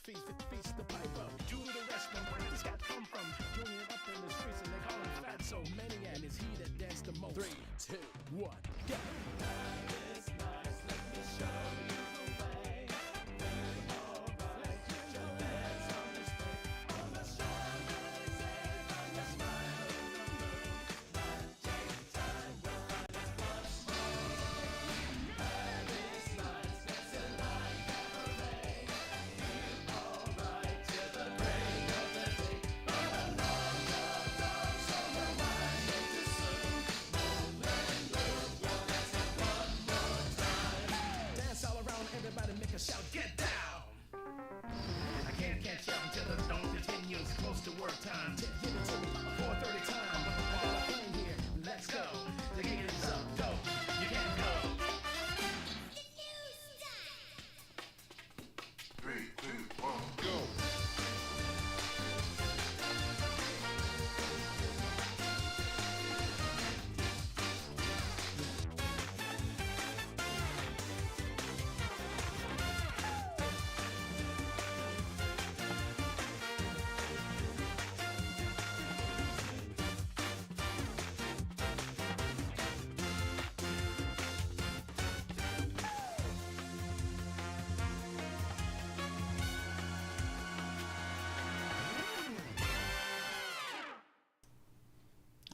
feast the piper. Due to the rest of where this got come from. Junior up in the streets and they call him fat. So many and it's he that danced the most. 3, 2, 1, go. It's nice, let me show you the way. Feel alright, put your hands on the stick. On the shoulders and on your smile in the moon. Not take time, we'll find it much more. It's nice, let's a light cabaret. Feel alright till the break of the day. On a long, long, long summer wine into soon. Moving blue, we'll dance it one more time. Dance all around, everybody make a shout, get down. I can't catch up until the dawn continues close to work time. Give it to me, 4:30 time. While I'm playing here, let's go. The gig is up, go. You can't go. 3, 2, 1, go.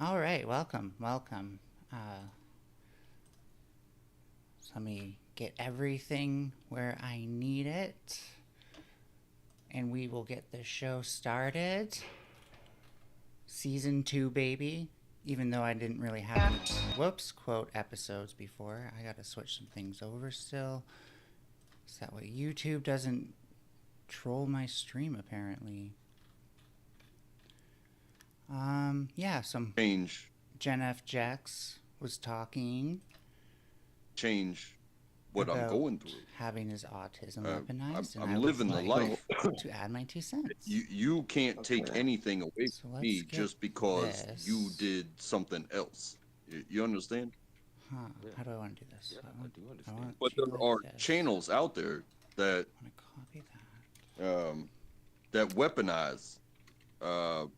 All right, welcome. So let me get everything where I need it, and we will get the show started. Season 2, baby. Even though I didn't really have any quote episodes before, I gotta switch some things over still. So that way YouTube doesn't troll my stream, apparently. Yeah, some Change Gen F Jax was talking what I'm about going through. having his autism weaponized. I'm and I would living the like life. to add my 2 cents. You can't take anything away So from let's me get just because this. you did something else. You understand? Huh? Yeah. How do I want to do this? Yeah, I do I understand. want But you there like are this. channels out there that I want to copy that. that weaponize.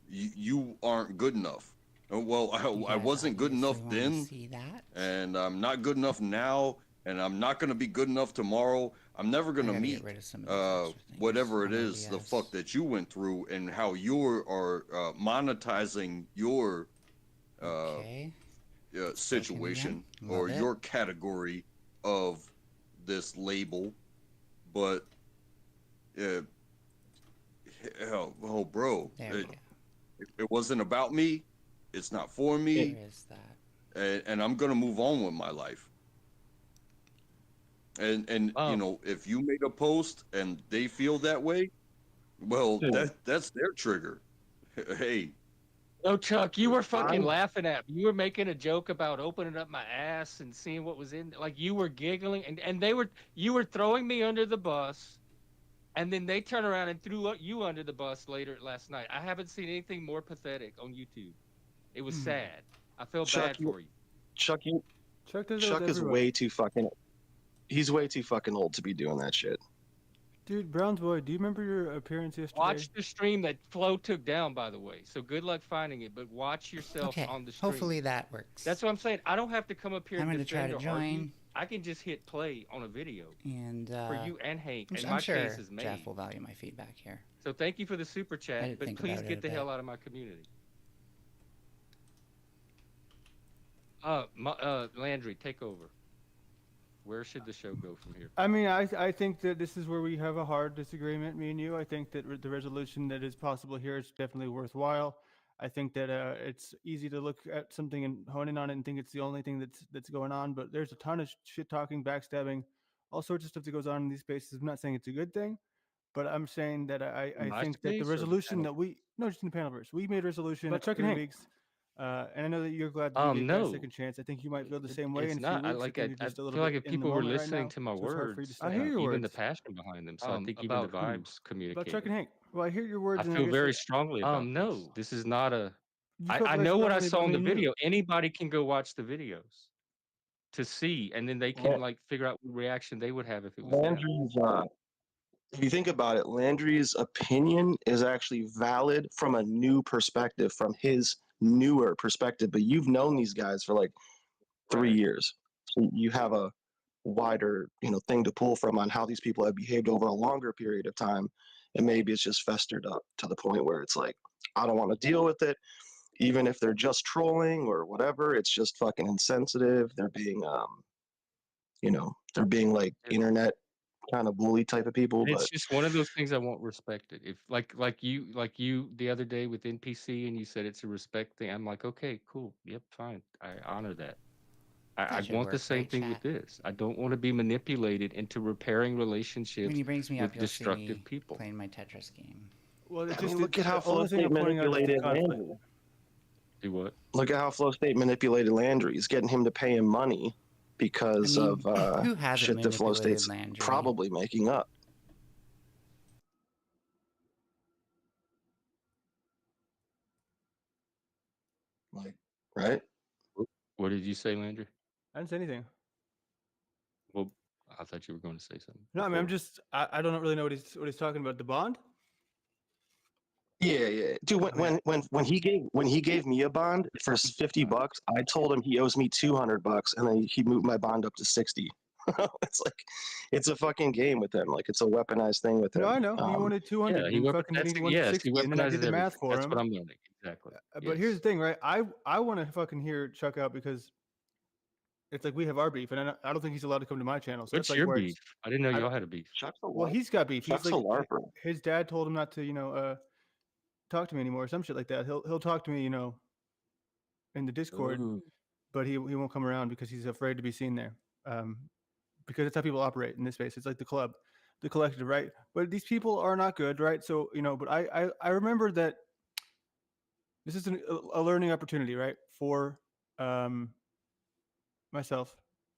You aren't good enough. Well, You I guys wasn't good enough obviously wanna then, see that? and I'm not good enough now, and I'm not gonna be good enough tomorrow. I'm never I gonna gotta meet get rid of some of these extra things. whatever I it know is, the BS. fuck that you went through, and how you are monetizing your Okay. situation Love or it. your category of this label. But oh, bro, There we go. it wasn't about me. It's not for me. There is that. And I'm gonna move on with my life. And you know, if you made a post and they feel that way, well, that's their trigger. Hey, Oh, Chuck, you were fucking laughing at me. You were making a joke about opening up my ass and seeing what was in there. Like you were giggling, and you were throwing me under the bus, and then they turn around and threw you under the bus later last night. I haven't seen anything more pathetic on YouTube. It was sad. I feel bad for you. Chuck does it Chuck with is everyone. way too fucking. He's way too fucking old to be doing that shit. Dude, Browns boy, do you remember your appearance yesterday? Watch the stream that Flo took down, by the way. So good luck finding it, but watch yourself Okay. on the stream. Hopefully that works. That's what I'm saying. I don't have to come up here I'm and gonna try defend to or argue. join. I can just hit play on a video And for you and Hank. And I'm my sure case is made. Jeff will value my feedback here. So thank you for the super I chat, didn't but think please about it get a the bit. hell out of my community. Landry, take over. Where should the show go from here? I mean, I think that this is where we have a hard disagreement, me and you. I think that the resolution that is possible here is definitely worthwhile. I think that it's easy to look at something and hone in on it and think it's the only thing that's going on, but there's a ton of shit talking, backstabbing, all sorts of stuff that goes on in these spaces. I'm not saying it's a good thing, but I'm saying that I think that the resolution that just in the panelverse, we made a resolution But Chuck and 3 weeks. And I know that you're glad that you gave that a second chance. I think you might feel the same way It's in a few not. I weeks. like. think you're I just a feel little like bit if in the people were moment right listening now, to my so it's hard for you to words, step I out. hear your even the words. passion behind them. So I think even the About who? vibes About communicate. Chuck and Hank. Well, I hear your words. I and feel guess very that strongly about no, this is not a. you felt I very know what I strongly saw about in me the and you. video. Anybody can go watch the videos to see, and then they can like figure out what reaction they would have if it was them. if you think about it, Landry's opinion is actually valid from a new perspective, from his newer perspective. But you've known these guys for like 3 years, so you have a wider, thing to pull from on how these people have behaved over a longer period of time. And maybe it's just festered up to the point where it's like, I don't want to deal with it, even if they're just trolling or whatever. It's just fucking insensitive. They're being like internet kind of bully type of people. It's But just one of those things I won't respect it. If like you the other day with NPC and you said it's a respect thing, I'm like, okay, cool, yep, fine, I honor that. I That should want the work, same right, thing with chat? this. I don't want to be manipulated into repairing When relationships he brings me up, with you'll see destructive me people. playing my Tetris game. Well, I mean, look at how the Flow only thing State I'm pointing out is the manipulated conflict. Landry. Do what? Look at how Flow State manipulated Landry. He's getting him to pay him money because I mean, of who hasn't shit that Flow manipulated State's Landry? probably making up. Like, right? What did you say, Landry? I didn't say anything. Well, I thought you were going to say something. No, I mean, before. I don't really know what he's talking about. The bond? Yeah. Dude, when he gave me a bond for $50, I told him he owes me $200, and then he moved my bond up to 60. It's like, it's a fucking game with him. Like, it's a weaponized thing with him. No, I know. He wanted 200 Yeah, he and fucking then he wanted yes, 60, he and then I weaponizes did the math everything. for That's him. what I'm learning. Exactly. But here's the Yes. thing, right? I want to fucking hear Chuck out because it's like we have our beef, and I don't think he's allowed to come to my channel. So What's that's like your where beef? I didn't know I- y'all had a beef. Chuck's a well, larper. he's got beef. He's Chuck's a like larper. his dad told him not to, talk to me anymore, or some shit like that. He'll talk to me, in the Discord, Ooh. but he won't come around because he's afraid to be seen there. Because that's how people operate in this space. It's like the club, the collective, right? But these people are not good, right? So but I remember that this is a learning opportunity, right, for myself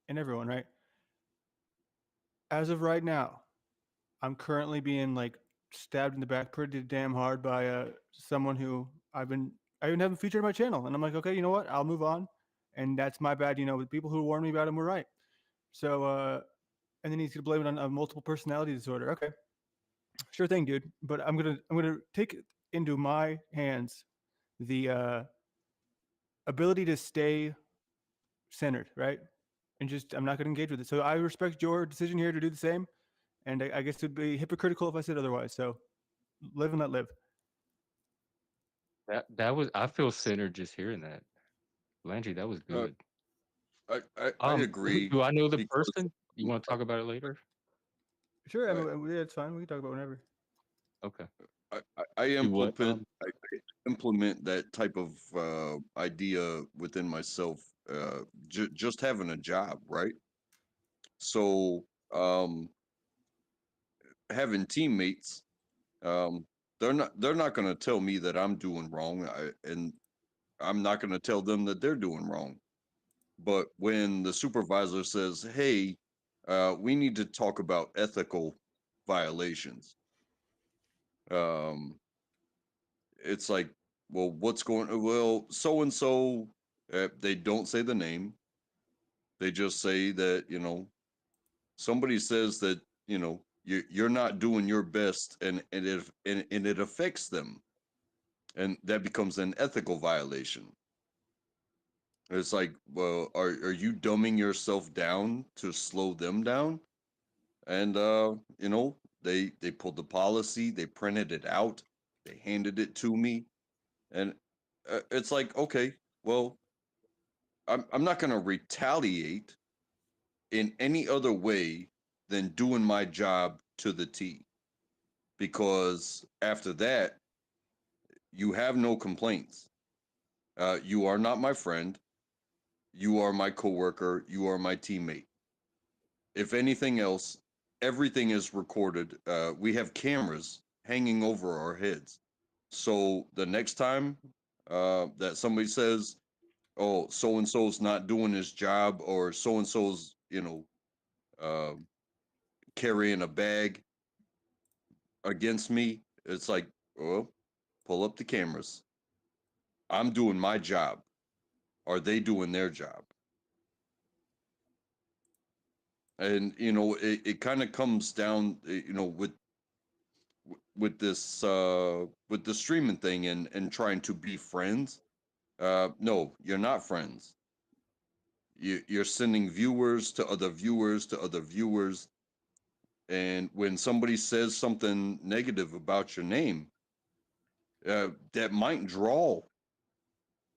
and everyone, right? As of right now, I'm currently being like stabbed in the back pretty damn hard by someone who I even haven't featured on my channel, and I'm like, okay, you know what? I'll move on, and that's my bad. The people who warned me about him were right. So, and then he's gonna blame it on a multiple personality disorder. Okay, sure thing, dude. But I'm gonna take into my hands the ability to stay centered, right? And just I'm not gonna engage with it. So I respect your decision here to do the same, and I guess it'd be hypocritical if I said otherwise. So live and let live. That was I feel centered just hearing that. Landry, that was Uh, good. I agree Do I know the because person? You want to talk about it later? Sure, I, yeah, it's fine. We can talk about whenever. Okay. I Do what? implement that type of idea within myself. Just having a job, right? So having teammates, um, they're not going to tell me that I'm doing wrong, and I'm not going to tell them that they're doing wrong. But when the supervisor says, "Hey, we need to talk about ethical violations," um, it's like, well, what's going? Well, so and so. They don't say the name. They just say that somebody says that you're not doing your best, and it affects them, and that becomes an ethical violation. It's like, well, are you dumbing yourself down to slow them down? And they pulled the policy, they printed it out, they handed it to me, and it's like, okay, well, I'm not going to retaliate in any other way than doing my job to the T, because after that, you have no complaints. You are not my friend. You are my coworker. You are my teammate. If anything else, everything is recorded. We have cameras hanging over our heads. So the next time that somebody says, "Oh, so and so's not doing his job," or "So and so's, uh, carrying a bag against me," it's like, well, pull up the cameras. I'm doing my job. Are they doing their job? And it kind of comes down, with with the streaming thing and trying to be friends. No, you're not friends. You're sending viewers to other viewers to other viewers, and when somebody says something negative about your name, that might draw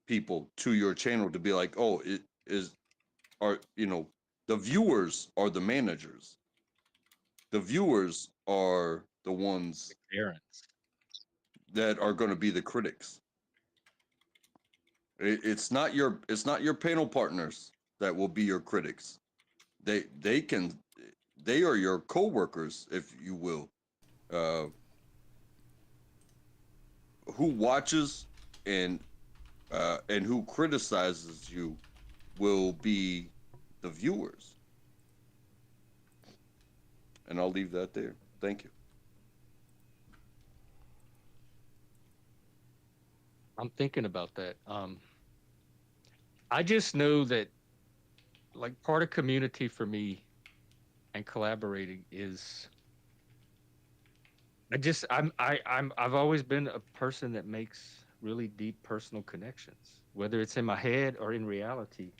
people to your channel to be like, oh, it is, are, the viewers are the managers. The viewers are the ones Parents. that are going to be the critics. It's not your panel partners that will be your critics. They are your co-workers, if you will. Uh, who watches and and who criticizes you will be the viewers. And I'll leave that there. Thank you. I'm thinking about that. I just know that like part of community for me and collaborating is I've always been a person that makes really deep personal connections, whether it's in my head or in reality.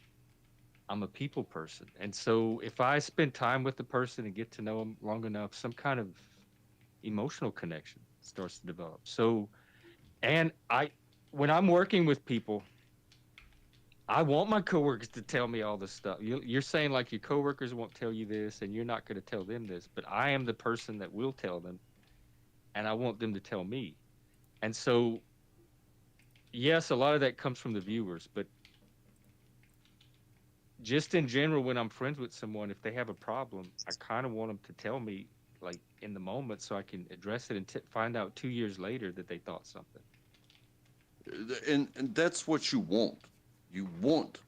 I'm a people person. And so if I spend time with the person and get to know them long enough, some kind of emotional connection starts to develop. So, and when I'm working with people, I want my coworkers to tell me all this stuff. You're saying like your coworkers won't tell you this and you're not going to tell them this, but I am the person that will tell them and I want them to tell me. And so, yes, a lot of that comes from the viewers, but just in general, when I'm friends with someone, if they have a problem, I kind of want them to tell me like in the moment so I can address it and find out 2 years later that they thought something. And that's what you want. You want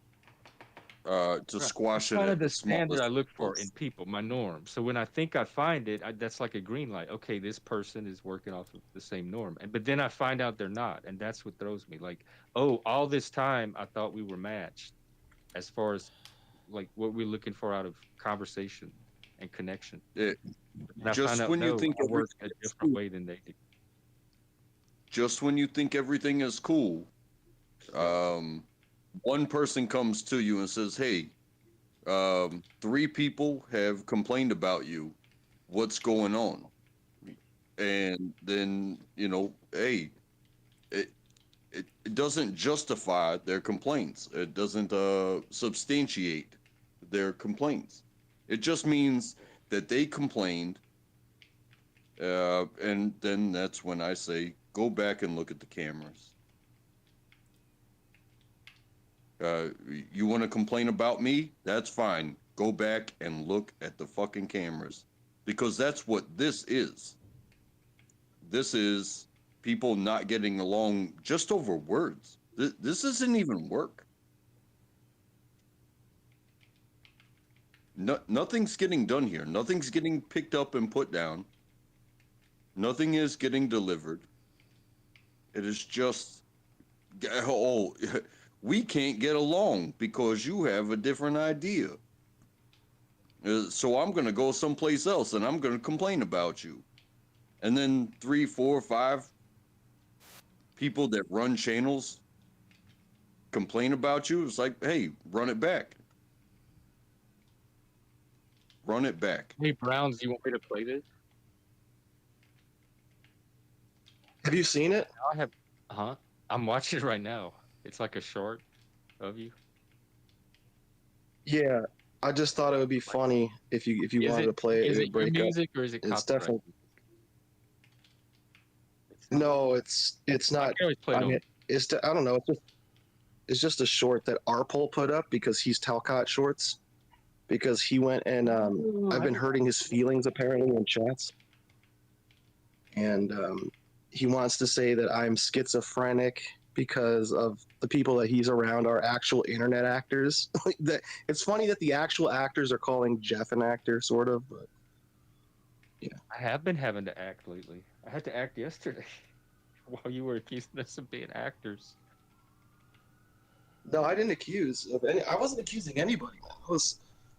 to squash it Kind at of the the standard smallest I look for place. in people, my norm. So when I think I find it, that's like a green light. Okay, this person is working off of the same norm, but then I find out they're not, and that's what throws me. Like, oh, all this time I thought we were matched, as far as like what we're looking for out of conversation and connection. It, And I find just out when you no, think I work everything a is different cool, way than they do. just when you think everything is cool, um, one person comes to you and says, "Hey, three people have complained about you. What's going on?" And then hey, it it doesn't justify their complaints. It doesn't substantiate their complaints. It just means that they complained, and then that's when I say, go back and look at the cameras. You want to complain about me? That's fine. Go back and look at the fucking cameras, because that's what this is. This is people not getting along just over words. This isn't even work. No, nothing's getting done here. Nothing's getting picked up and put down. Nothing is getting delivered. It is just, oh, we can't get along because you have a different idea. So I'm going to go someplace else and I'm going to complain about you. And then 3, 4, 5 people that run channels complain about you. It's like, hey, run it back. Run it back. Hey, Browns, you want me to play this? Have you seen it? I have, huh? I'm watching it right now. It's like a short of you. Yeah, I just thought it would be funny if you wanted to play it. Is It it would break your up. music or is it It's copyright? definitely no. It's I not. can always play I it mean, on. I don't know. It's just a short that Arpol put up because he's Talcott Shorts, because he went and I've been hurting his feelings apparently in chats, and he wants to say that I'm schizophrenic because of the people that he's around are actual internet actors. That it's funny that the actual actors are calling Jeff an actor, sort of, but I have been having to act lately. I had to act yesterday while you were accusing us of being actors. no, I didn't accuse of any. I wasn't accusing anybody. Man.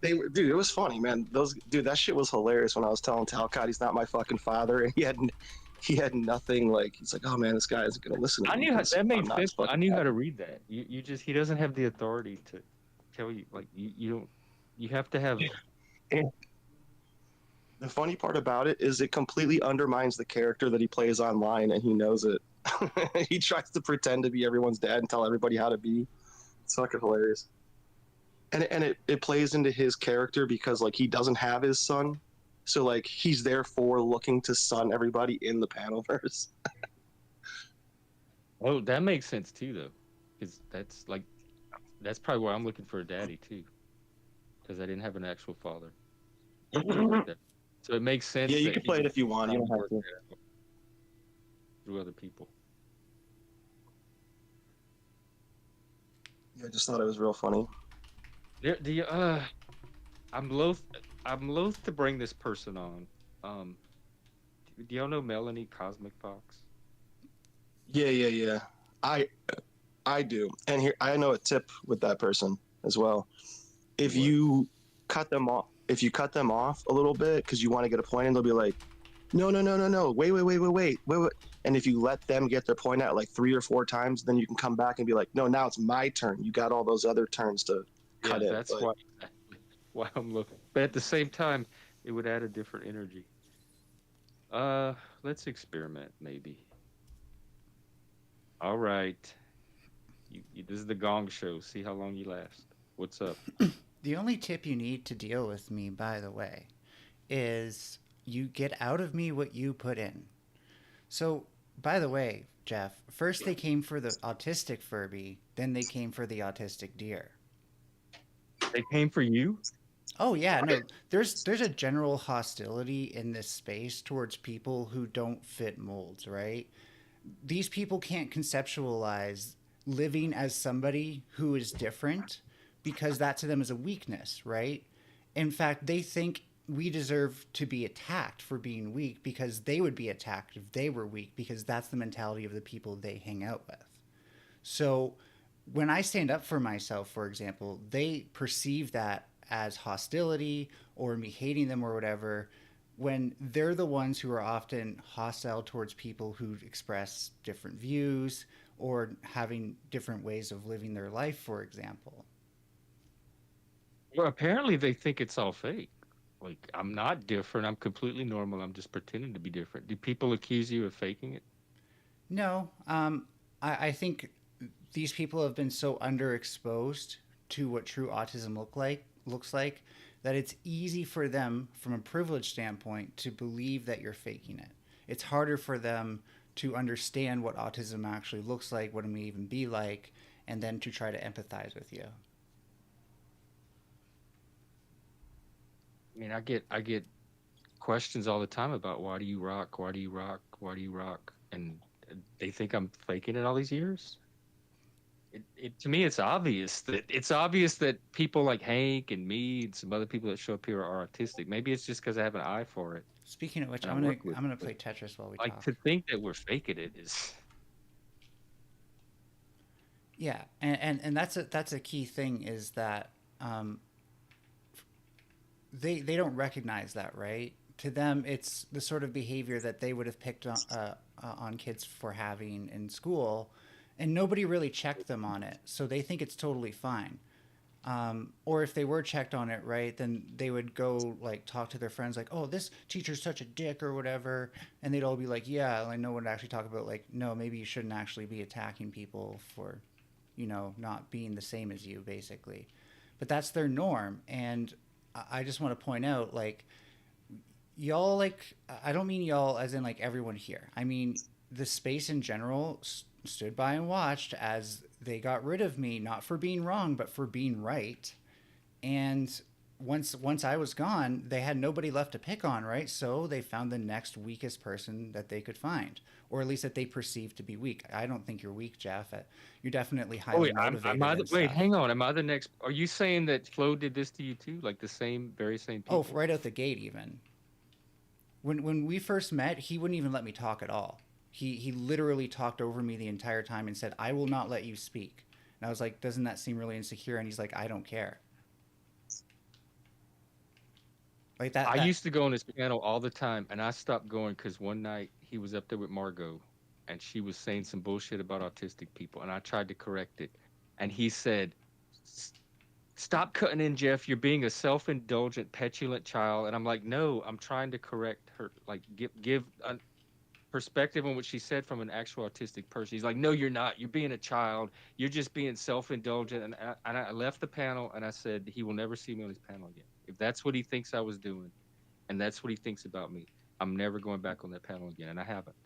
Dude. It was funny, man. That shit was hilarious when I was telling Talcott he's not my fucking father, and he had nothing. Like he's like, oh man, this guy isn't gonna listen to I me knew how, 'cause that I'm made not his sense. I fucking knew how dad. to read that. You just he doesn't have the authority to tell you like you don't you have to have And the funny part about it is it completely undermines the character that he plays online, and he knows it. He tries to pretend to be everyone's dad and tell everybody how to be. It's fucking hilarious. And it plays into his character because like he doesn't have his son, so like he's therefore looking to son everybody in the panelverse. oh that makes sense too though because that's probably why I'm looking for a daddy too because I didn't have an actual father like that. So it makes Yeah, sense you that can he play it would if you want. You try don't to have work to. that out through other people. Yeah, I just thought it was real funny. There, the I'm loath I'm loath to bring this person on. Um, do y'all know Melanie Cosmic Fox? Yeah. I I do. And here I know a tip with that person as well. If What? you if you cut them off a little bit because you want to get a point in, they'll be like, no, wait. And if you let them get their point out like 3 or 4 times, then you can come back and be like, no, now it's my turn. You got all those other turns to Yeah, cut in. that's But why I'm looking. But at the same time, it would add a different energy. Uh, let's experiment maybe. All right. This is the Gong Show. See how long you last. What's up? The only tip you need to deal with me, by the way, is you get out of me what you put in. So, by the way, Jeff, first they came for the autistic Furby, then they came for the autistic deer. They came for you? Oh yeah, no, there's a general hostility in this space towards people who don't fit molds, right? These people can't conceptualize living as somebody who is different because that to them is a weakness, right? In fact, they think we deserve to be attacked for being weak because they would be attacked if they were weak because that's the mentality of the people they hang out with. So when I stand up for myself, for example, they perceive that as hostility or me hating them or whatever, when they're the ones who are often hostile towards people who express different views or having different ways of living their life, for example. Well, apparently they think it's all fake. Like I'm not different. I'm completely normal. I'm just pretending to be different. Do people accuse you of faking it? No, I think these people have been so underexposed to what true autism looks like that it's easy for them from a privilege standpoint to believe that you're faking it. It's harder for them to understand what autism actually looks like, what it may even be like, and then to try to empathize with you. I mean, I get questions all the time about why do you rock? Why do you rock? Why do you rock? And they think I'm faking it all these years. It to me it's obvious that people like Hank and me and some other people that show up here are autistic. Maybe it's just because I have an eye for it Speaking of which, and I work with I'm gonna it. play Tetris while we Like talk. to think that we're faking it is Yeah, and that's a key thing is that um, they don't recognize that, right? To them, it's the sort of behavior that they would have picked on kids for having in school, and nobody really checked them on it, so they think it's totally fine. Or if they were checked on it, right, then they would go like talk to their friends, like, "Oh, this teacher's such a dick" or whatever, and they'd all be like, "Yeah," and no one would actually talk about like, "No, maybe you shouldn't actually be attacking people for, not being the same as you, basically." But that's their norm, and I just want to point out, like, y'all, like, I don't mean y'all as in like everyone here. I mean the space in general stood by and watched as they got rid of me, not for being wrong, but for being right. And once I was gone, they had nobody left to pick on, right? So they found the next weakest person that they could find, or at least that they perceived to be weak. I don't think you're weak, Jeff. You're definitely Oh highly wait, motivated and wait, stuff. hang on. Am I the next? Are you saying that Flo did this to you too? Like the same, very same Oh, people? right out the gate, even when we first met, he wouldn't even let me talk at all. He literally talked over me the entire time and said, "I will not let you speak." And I was like, "Doesn't that seem really insecure?" And he's like, "I don't care." Like I that used to go on his panel all the time, and I stopped going because one night he was up there with Margot, and she was saying some bullshit about autistic people, and I tried to correct it, and he said, "Stop cutting in, Jeff. You're being a self-indulgent, petulant child." And I'm like, "No, I'm trying to correct her. Like, give a perspective on what she said from an actual autistic person." He's like, "No, you're not. You're being a child. You're just being self-indulgent." And I left the panel, and I said, "He will never see me on his panel again. If that's what he thinks I was doing." And that's what he thinks about me. I'm never going back on that panel again, and I haven't.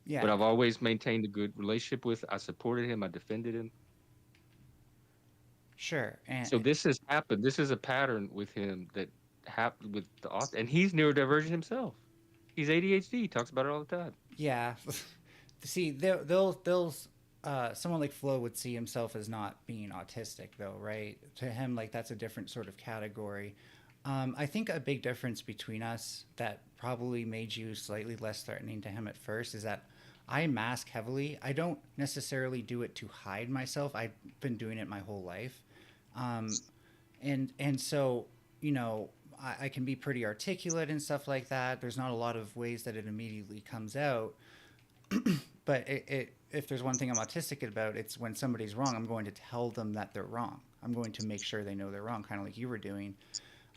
yeah, But I've always maintained a good relationship with. I supported him. I defended him. sure. So this has happened. This is a pattern with him that happened with the author, and he's neurodivergent himself. He's ADHD. He talks about it all the time. Yeah. See, someone like Flo would see himself as not being autistic, though, right? To him, like that's a different sort of category. I think a big difference between us that probably made you slightly less threatening to him at first is that I mask heavily. I don't necessarily do it to hide myself. I've been doing it my whole life, um, and so I can be pretty articulate and stuff like that. There's not a lot of ways that it immediately comes out, but if there's one thing I'm autistic about, it's when somebody's wrong, I'm going to tell them that they're wrong. I'm going to make sure they know they're wrong, kind of like you were doing.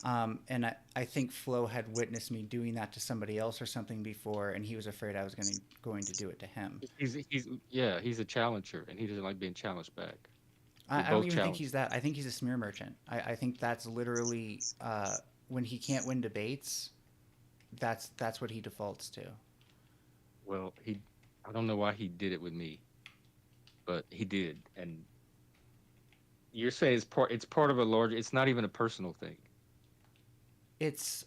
And I think Flo had witnessed me doing that to somebody else or something before, and he was afraid I was going to do it to him. He's a challenger, and he doesn't like being challenged back. I don't even think he's that. I think he's a smear merchant. I think that's literally when he can't win debates, that's what he defaults to. Well, I don't know why he did it with me, but he did. And you're saying it's part of a larger. It's not even a personal thing. It's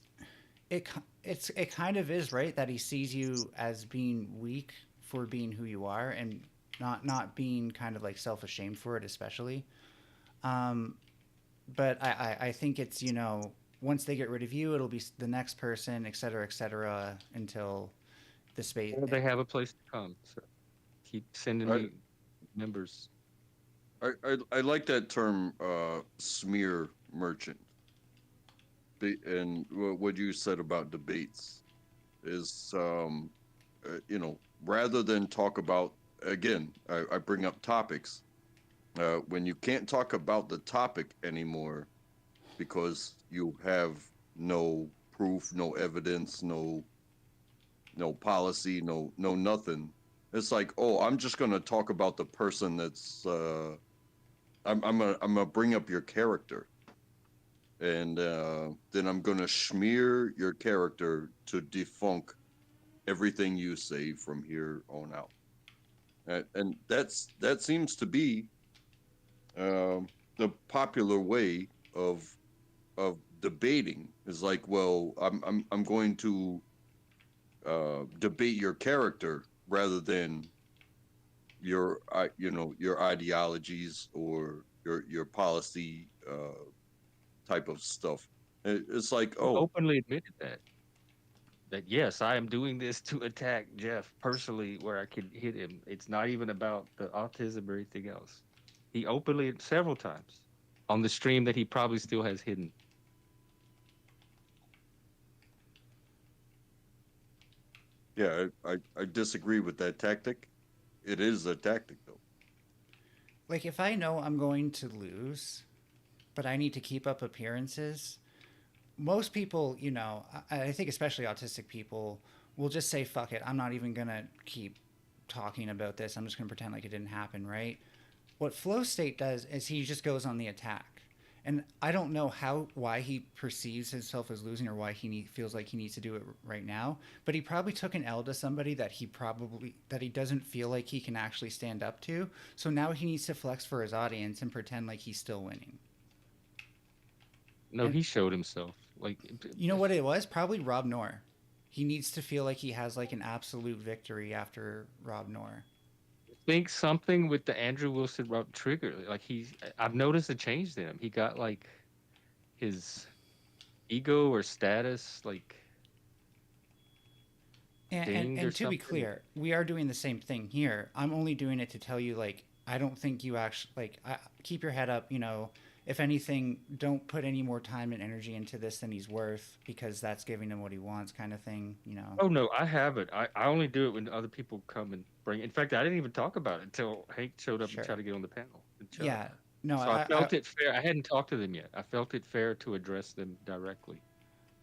it kind of is, right, that he sees you as being weak for being who you are and not being kind of like self-ashamed for it, especially. um but I think it's, once they get rid of you, it'll be the next person, et cetera, until the space. Well, they have a place to come. So keep sending I me members. I like that term, smear merchant. And what you said about debates is, rather than talk about, again, I bring up topics. When you can't talk about the topic anymore because you have no proof, no evidence, no policy, no nothing. It's like, oh, I'm just gonna talk about the person that's. I'm gonna bring up your character, and then I'm gonna smear your character to debunk everything you say from here on out. And that seems to be the popular way of debating. Is like, well, I'm going to debate your character rather than your ideologies or your policy type of stuff. It's like, He oh, openly admitted that yes, I am doing this to attack Jeff personally, where I could hit him. It's not even about the autism or anything else. He openly several times on the stream that he probably still has hidden. yeah, I disagree with that tactic. It is a tactic, though. Like, if I know I'm going to lose, but I need to keep up appearances, most people, I think especially autistic people, will just say, fuck it. I'm not even going to keep talking about this. I'm just going to pretend like it didn't happen, right? What Flow State does is he just goes on the attack. And I don't know why he perceives himself as losing or why he feels like he needs to do it right now. But he probably took an L to somebody that he doesn't feel like he can actually stand up to. So now he needs to flex for his audience and pretend like he's still winning. No, And he showed himself. Like, you know what it was? Probably Rob Noor. He needs to feel like he has like an absolute victory after Rob Noor. think something with the Andrew Wilson Rob trigger. Like I've noticed a change in him. He got like his ego or status like dinged or And to be something. clear, we are doing the same thing here. I'm only doing it to tell you, like, I don't think you actually, like, keep your head up, if anything, don't put any more time and energy into this than he's worth, because that's giving him what he wants, kind of thing, you know. Oh no, I haven't. I only do it when other people come and bring. In fact, I didn't even talk about it until Hank showed up Sure. and tried to get on the panel. And Chuck. Yeah. No, So I felt it fair. I hadn't talked to them yet. I felt it fair to address them directly.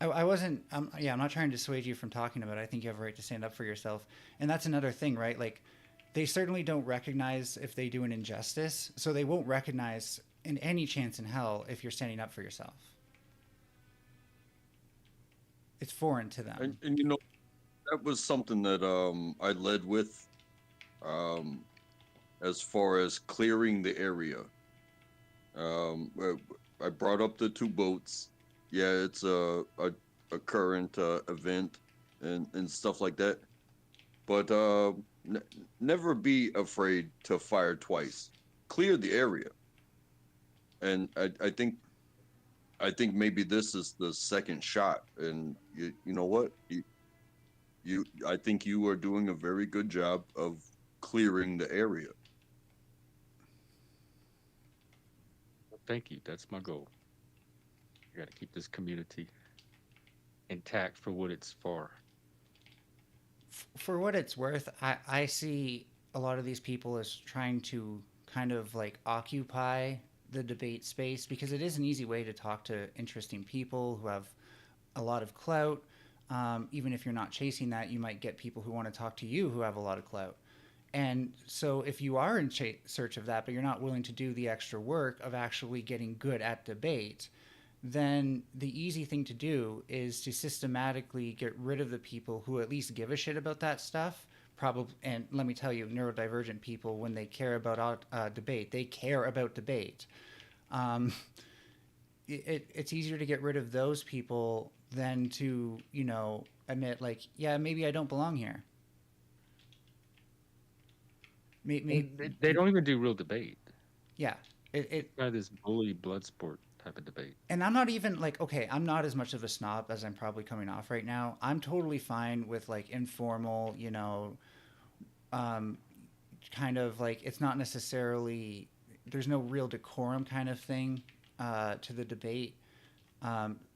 I wasn't. Yeah, I'm not trying to dissuade you from talking about it. I think you have a right to stand up for yourself, and that's another thing, right? Like, they certainly don't recognize if they do an injustice, so they won't recognize in any chance in hell if you're standing up for yourself. It's foreign to them. And you know, that was something that I led with, um, as far as clearing the area. I brought up the 2 boats. Yeah, it's a current event and stuff like that. But never be afraid to fire twice. Clear the area. And I think maybe this is the second shot. And you know what? I think you are doing a very good job of clearing the area. Thank you. That's my goal. I got to keep this community intact for what it's for. For what it's worth, I see a lot of these people as trying to kind of like occupy the debate space, because it is an easy way to talk to interesting people who have a lot of clout. Even if you're not chasing that, you might get people who want to talk to you who have a lot of clout. And so if you are in search of that, but you're not willing to do the extra work of actually getting good at debate, then the easy thing to do is to systematically get rid of the people who at least give a shit about that stuff. Probably, and let me tell you, neurodivergent people, when they care about debate, they care about debate. It's easier to get rid of those people than to, you know, admit, like, yeah, maybe I don't belong here. They don't even do real debate. Yeah. It's kind of this bully blood sport type of debate. And I'm not even like, okay, I'm not as much of a snob as I'm probably coming off right now. I'm totally fine with like informal, you know, kind of like, it's not necessarily, there's no real decorum kind of thing to the debate.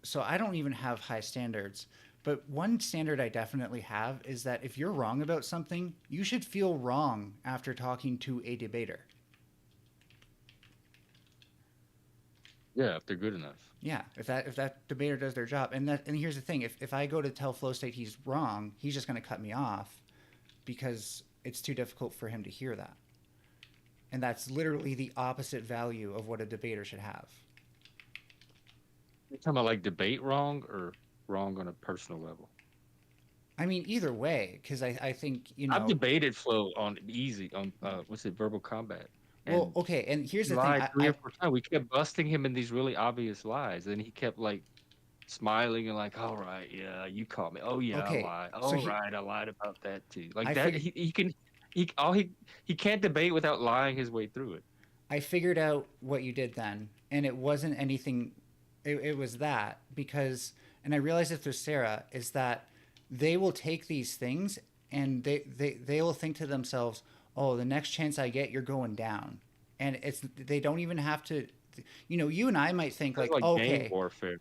So I don't even have high standards. But one standard I definitely have is that if you're wrong about something, you should feel wrong after talking to a debater. Yeah, if they're good enough. Yeah, if that debater does their job. And here's the thing, if I go to tell Flow State he's wrong, he's just going to cut me off because it's too difficult for him to hear that. And that's literally the opposite value of what a debater should have. You're talking about like debate wrong or wrong on a personal level? I mean, either way, because I think, you know... I've debated Flo on easy, on, verbal combat. Well, okay, and here's the thing. 3 or 4 times. We kept busting him in these really obvious lies. And he kept, like, smiling and like, all right, yeah, you caught me. Oh, yeah, okay, I lied. so I lied about that, too. Like, that, he can't debate without lying his way through it. I figured out what you did then, and it wasn't anything... It was that, because... And I realized it through Sarah, is that they will take these things and they will think to themselves, oh, the next chance I get, you're going down. And they don't even have to, you know, you and I might think like okay. Game warfare.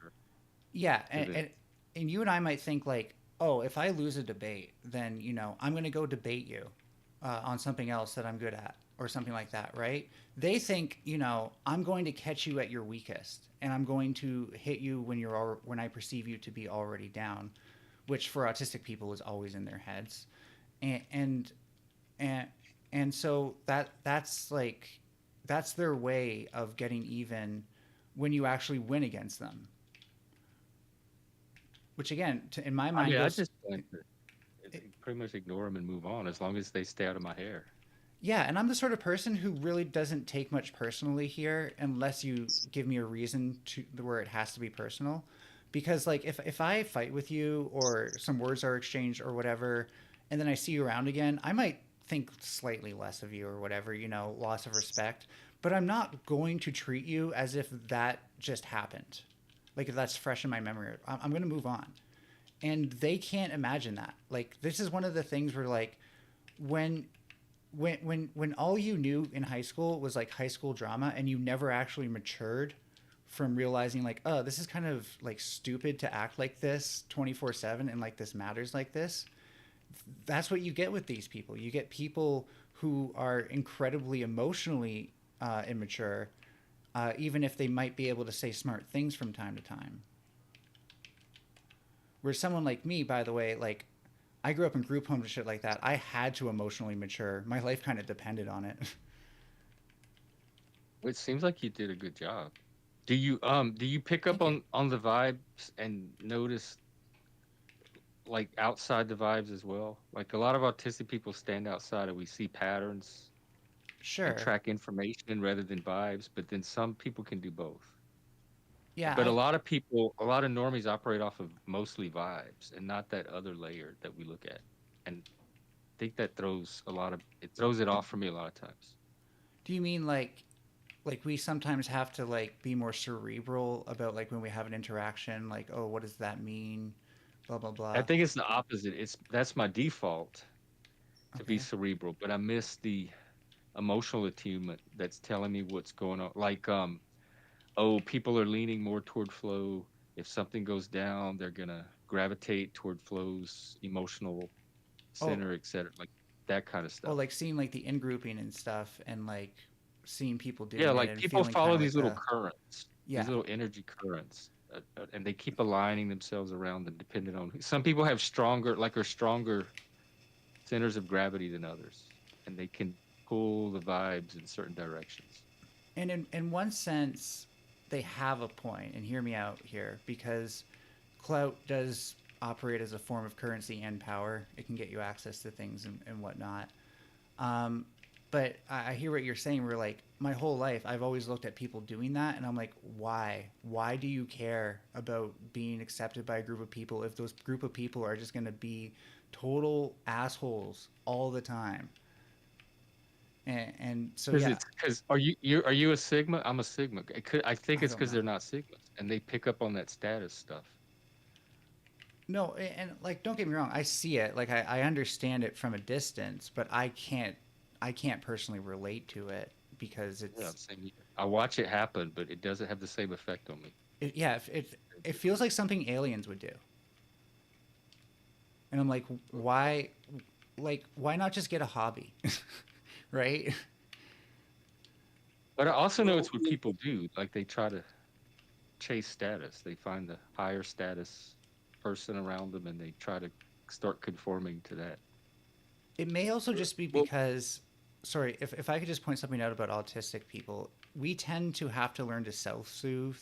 Yeah. And you and I might think like, oh, if I lose a debate, then, you know, I'm going to go debate you on something else that I'm good at or something like that, right? They think, you know, I'm going to catch you at your weakest and I'm going to hit you when I perceive you to be already down, which for autistic people is always in their heads. And so that's their way of getting even when you actually win against them. Which again, in my mind, I just like pretty much ignore them and move on as long as they stay out of my hair. Yeah, and I'm the sort of person who really doesn't take much personally here unless you give me a reason to where it has to be personal. Because like if I fight with you or some words are exchanged or whatever, and then I see you around again, I might think slightly less of you or whatever, you know, loss of respect. But I'm not going to treat you as if that just happened. Like if that's fresh in my memory, I'm going to move on. And they can't imagine that. Like this is one of the things where like when all you knew in high school was like high school drama and you never actually matured from realizing like, oh, this is kind of like stupid to act like this 24/7 and like this matters like this. That's what you get with these people. You get people who are incredibly emotionally immature, even if they might be able to say smart things from time to time. Where someone like me, by the way, like I grew up in group homes and shit like that. I had to emotionally mature. My life kind of depended on it. It seems like you did a good job. Do you pick up Thank you. on the vibes and notice like outside the vibes as well? Like a lot of autistic people stand outside and we see patterns and Sure. track information rather than vibes, but then some people can do both. Yeah, But a lot of people, a lot of normies operate off of mostly vibes and not that other layer that we look at. And I think that throws it off for me a lot of times. do you mean like we sometimes have to like be more cerebral about like when we have an interaction, like, oh, what does that mean? Blah blah I blah. think it's the opposite. That's my default to be Okay. cerebral, but I miss the emotional attunement that's telling me what's going on. Like, oh, people are leaning more toward flow. If something goes down, they're gonna gravitate toward flow's emotional Oh, center, etc. Like that kind of oh, stuff. like seeing like the in grouping and stuff, and like seeing people Yeah, doing it like and people feeling kind follow of like these little the currents, these yeah. little energy currents, and they keep aligning themselves around them, depending on. Some people have stronger, like are stronger centers of gravity than others, and they can pull the vibes in certain directions. And in one sense, they have a point. And hear me out here, because clout does operate as a form of currency and power. It can get you access to things and whatnot. Um, but I hear what you're saying. We're like, my whole life, I've always looked at people doing that, and I'm like, why? Why do you care about being accepted by a group of people if those group of people are just going to be total assholes all the time? And so, Because yeah, because are you a Sigma? I'm a Sigma. I think I it's don't because know. they're not Sigmas, and they pick up on that status stuff. No, and like, don't get me wrong, I see it. Like, I understand it from a distance, but I can't personally relate to it because Yeah, it's, same here. I watch it happen, but it doesn't have the same effect on me. yeah, it feels like something aliens would do. And I'm like, why, like, why not just get a hobby, right? But I also know Well, it's what people do. Like they try to chase status. They find the higher status person around them, and they try to start conforming to that. It may also just be well, because, sorry, if I could just point something out about autistic people, we tend to have to learn to self-soothe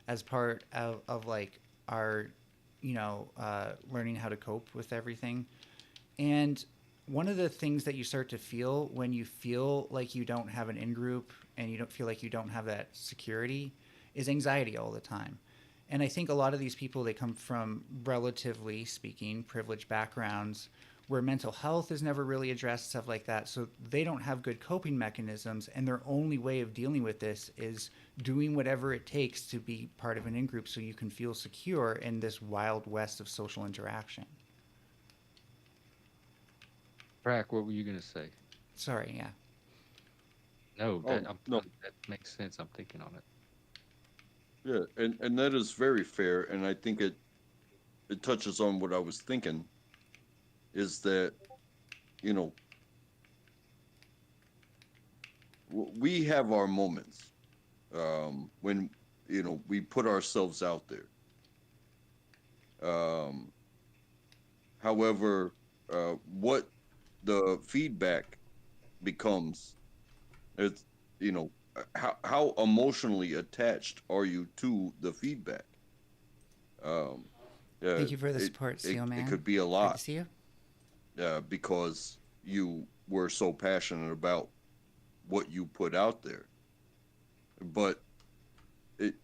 as part of like our, learning how to cope with everything. And one of the things that you start to feel when you feel like you don't have an in group and you don't feel like you don't have that security is anxiety all the time. And I think a lot of these people, they come from, relatively speaking, privileged backgrounds where mental health is never really addressed, stuff like that. So they don't have good coping mechanisms, and their only way of dealing with this is doing whatever it takes to be part of an in group so you can feel secure in this wild west of social interaction. Brack, what were you gonna say? Sorry, yeah. No, oh no, that makes sense. I'm thinking on it. yeah, and that is very fair, and I think it touches on what I was thinking is that you know we have our moments when we put ourselves out there. Um, However, what the feedback becomes is you know how emotionally attached are you to the feedback? Um, Thank you for the it, support, it Seal it Man. could be a Great to lot see you. because you were so passionate about what you put out there, but it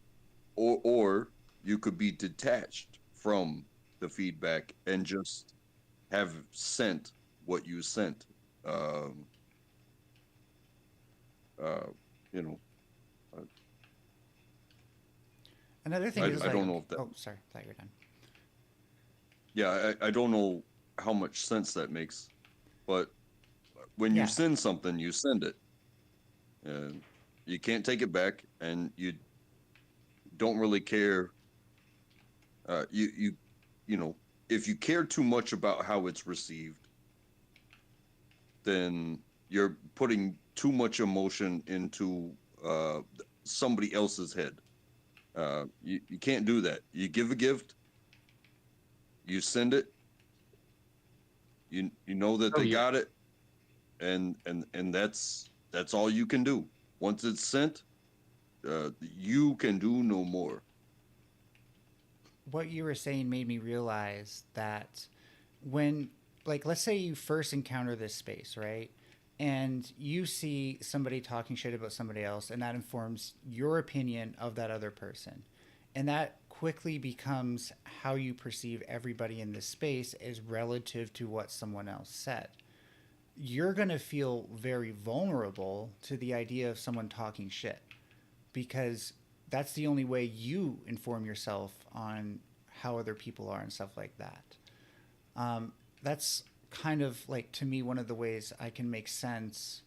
or you could be detached from the feedback and just have sent what you sent. Um, uh, you know, uh, Another thing I is I like, don't okay, know if that. oh, sorry, thought you were done. Yeah, I don't know how much sense that makes, but when you Yeah, send something, you send it, and you can't take it back, and don't really care. You know, if you care too much about how it's received, then you're putting too much emotion into somebody else's head. You can't do that. You give a gift, you send it, you know that Oh they yeah. got it, and that's all you can do. Once it's sent, you can do no more. What you were saying made me realize that when, like, let's say you first encounter this space, right? And you see somebody talking shit about somebody else, and that informs your opinion of that other person. And that quickly becomes how you perceive everybody in this space is relative to what someone else said. You're going to feel very vulnerable to the idea of someone talking shit because that's the only way you inform yourself on how other people are and stuff like that. That's kind of like, to me, one of the ways I can make sense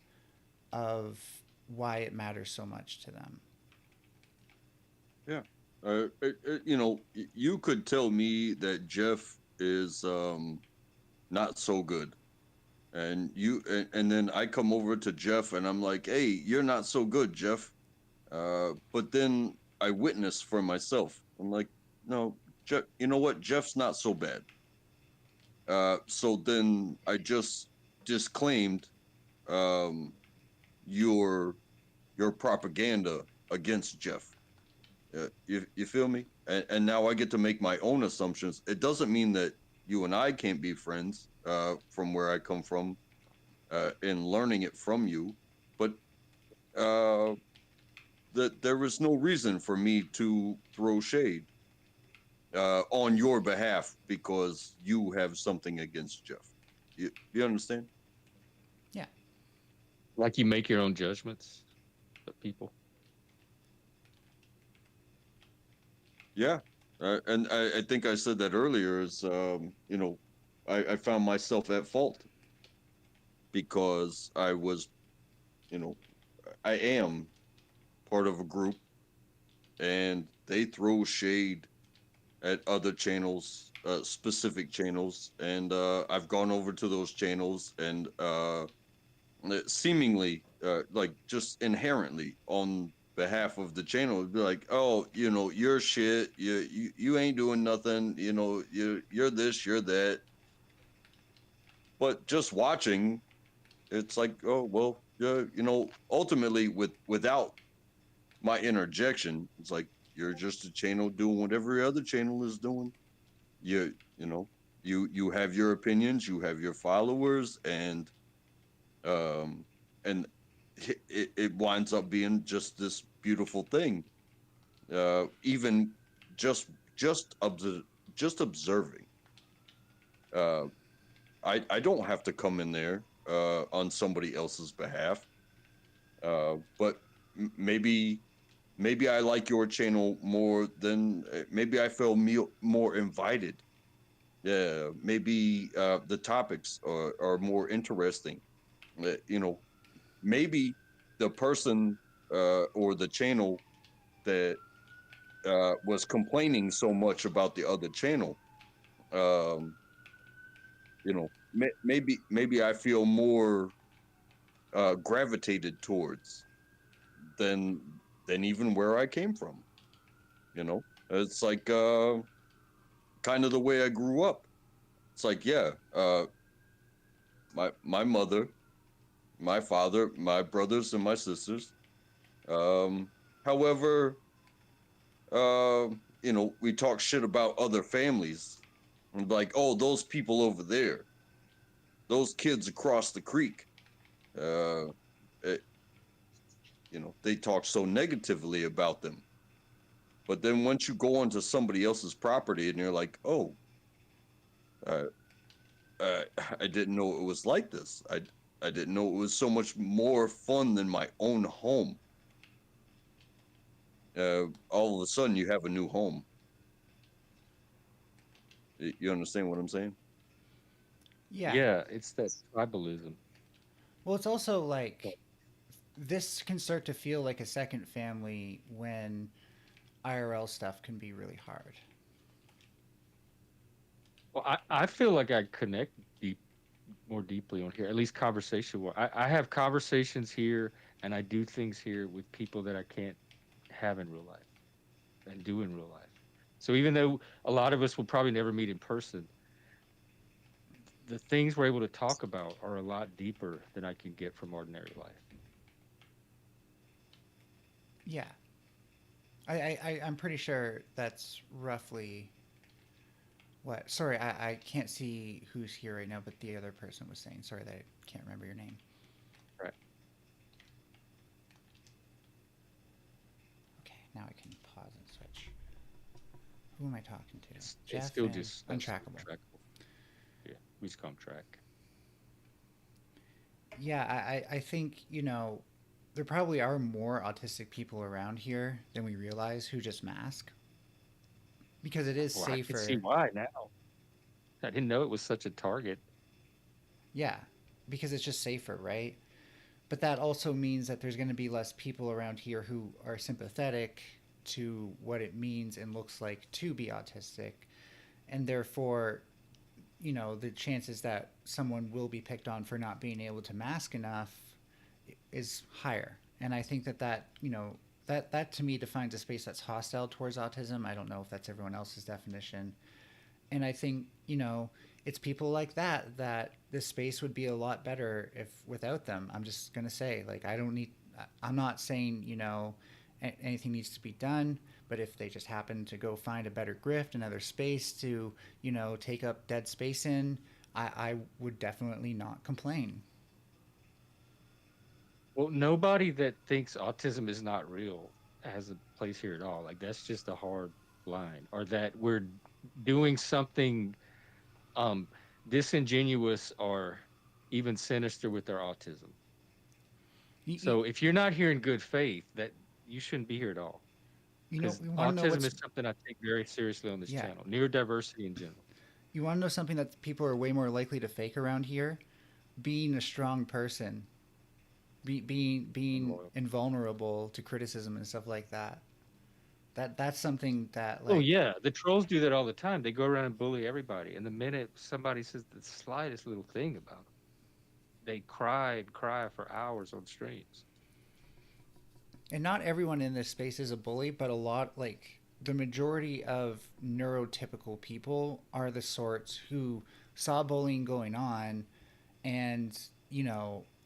of why it matters so much to them. Yeah. You know, you could tell me that Jeff is not so good, and then I come over to Jeff and I'm like, hey, you're not so good, Jeff. But then I witness for myself. I'm like, no, Jeff, you know what? Jeff's not so bad. So then I just disclaimed um, your your propaganda against Jeff. You feel me? And now I get to make my own assumptions. It doesn't mean that you and I can't be friends from where I come from in learning it from you, but uh, that there was no reason for me to throw shade on your behalf because you have something against Jeff. You understand? Yeah. Like you make your own judgments of people. Yeah. And I think I said that earlier is, you know, I found myself at fault because I was, you know, I am part of a group and they throw shade at other channels, specific channels. And I've gone over to those channels and seemingly, like just inherently on behalf of the channel, it'd be like, oh, you know, you're shit. You ain't doing nothing. You know, you're this, you're that. But just watching, it's like, oh well, yeah, you know, ultimately without my interjection, it's like you're just a channel doing what every other channel is doing. You know, you have your opinions, you have your followers, um and it winds up being just this beautiful thing. Even just just obs- just observing. Uh, I don't have to come in there on somebody else's behalf. But maybe I like your channel more than maybe I feel more invited. Yeah, maybe the topics are more interesting. You know, maybe the person or the channel that was complaining so much about the other channel, um, you know, maybe I feel more gravitated towards than than even where I came from. You know, it's like kind of the way I grew up. It's like, yeah, my mother, my father, my brothers, and my sisters. Um, however, you know, we talk shit about other families. And like, oh, those people over there, those kids across the creek. Uh, it, you know, they talk so negatively about them. But then once you go onto somebody else's property and you're like, oh, uh, uh, I didn't know it was like this. I didn't know it was so much more fun than my own home. All of a sudden, you have a new home. You understand what I'm saying? Yeah. Yeah, it's that tribalism. Well, it's also like this can start to feel like a second family when IRL stuff can be really hard. Well, I feel like I connect more deeply on here, at least conversation. I have conversations here and I do things here with people that I can't have in real life and do in real life. So even though a lot of us will probably never meet in person, the things we're able to talk about are a lot deeper than I can get from ordinary life. Yeah. I'm pretty sure that's roughly what. Sorry, I can't see who's here right now, but the other person was saying. Sorry that I can't remember your name. Right. Okay, now I can pause and switch. Who am I talking to? It's Jeff still and just Untrackable. Yeah, we just call them track. Yeah, I think, there probably are more autistic people around here than we realize who just mask. Because it is Well, I can see safer. why now. I didn't know it was such a target. Yeah, because it's just safer, right? But that also means that there's going to be less people around here who are sympathetic to what it means and looks like to be autistic. And therefore, the chances that someone will be picked on for not being able to mask enough is higher. And I think that to me defines a space that's hostile towards autism. I don't know if that's everyone else's definition. And I think, it's people like that this space would be a lot better if without them. I'm just going to say, like, I'm not saying, anything needs to be done, but if they just happen to go find a better grift, another space to, take up dead space in, I would definitely not complain. Well, nobody that thinks autism is not real has a place here at all. Like that's just a hard line, or that we're doing something um disingenuous or even sinister with their autism. You, you, So if you're not here in good faith, that you shouldn't be here at all. Because you want to know autism what's is something I take very seriously on this yeah. channel. Neurodiversity in general. You want to know something that people are way more likely to fake around here? Being a strong person, being Loyal. invulnerable to criticism and stuff like that. That's something that, Oh like, yeah, the trolls do that all the time. They go around and bully everybody, and the minute somebody says the slightest little thing about them, they cry and cry for hours on streams. and not everyone in this space is a bully, but a lot, like, the majority of neurotypical people are the sorts who saw bullying going on and,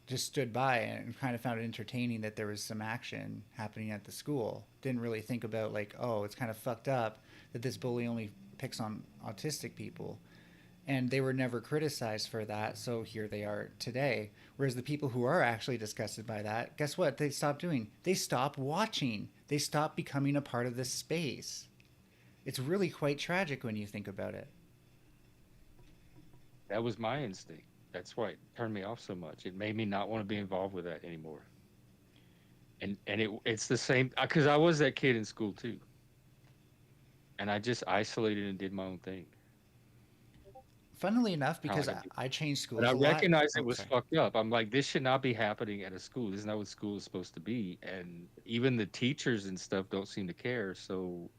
just stood by and kind of found it entertaining that there was some action happening at the school. Didn't really think about, like, oh, it's kind of fucked up that this bully only picks on autistic people. And they were never criticized for that, so here they are today. Whereas the people who are actually disgusted by that, guess what? They stopped doing. They stopped watching. They stopped becoming a part of this space. It's really quite tragic when you think about it. That was my instinct. That's why it turned me off so much. It made me not want to be involved with that anymore. And it's the same because I was that kid in school too, and I just isolated and did my own thing. Funnily enough, Kind of because like I changed But schools I a lot. recognized Oh, it was sorry. fucked up. I'm like, this should not be happening at a school. This is not what school is supposed to be. And even the teachers and stuff don't seem to care. So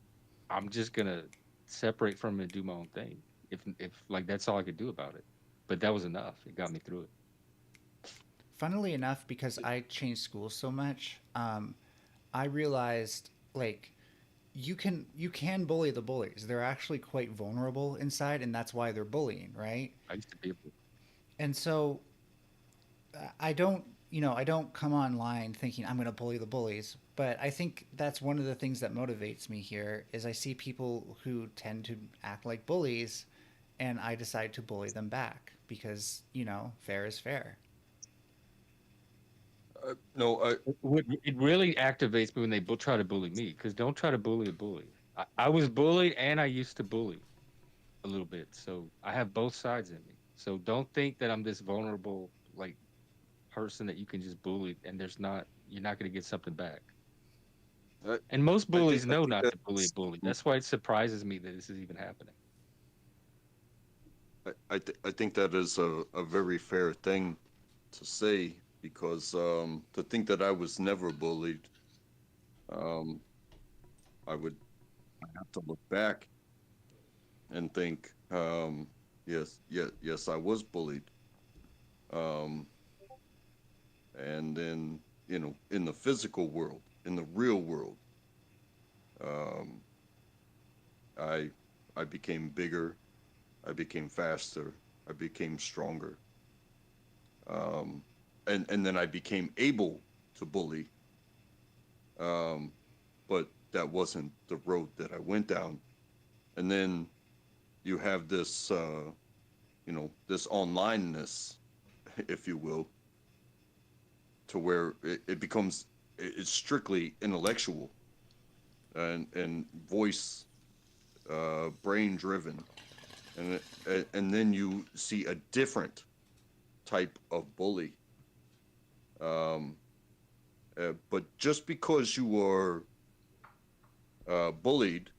I'm just gonna separate from it and do my own thing. If like that's all I could do about it. But that was enough. It got me through it. Funnily enough, because I changed schools so much, I realized, like, you can bully the bullies. They're actually quite vulnerable inside, and that's why they're bullying, right? I used to be able to, And so I don't come online thinking I'm going to bully the bullies, but I think that's one of the things that motivates me here is I see people who tend to act like bullies, and I decide to bully them back because fair is fair. No, it really activates me when they try to bully me. Because don't try to bully a bully. I was bullied and I used to bully a little bit. So I have both sides in me. So don't think that I'm this vulnerable like person that you can just bully and you're not going to get something back. I, And most I think bullies I know think not to bully a that's bully. That's why it surprises me that this is even happening. I think that is a very fair thing to say because to think that I was never bullied, um, I would I have to look back and think, yes, I was bullied. Um, and then, in the physical world, in the real world, um, I I became bigger, I became faster, I became stronger. Um, and then I became able to bully. Um, but that wasn't the road that I went down. And then you have this, this onlineness, if you will, to where it becomes it's strictly intellectual and voice, brain driven, and then you see a different type of bully. Um, but just because you are bullied,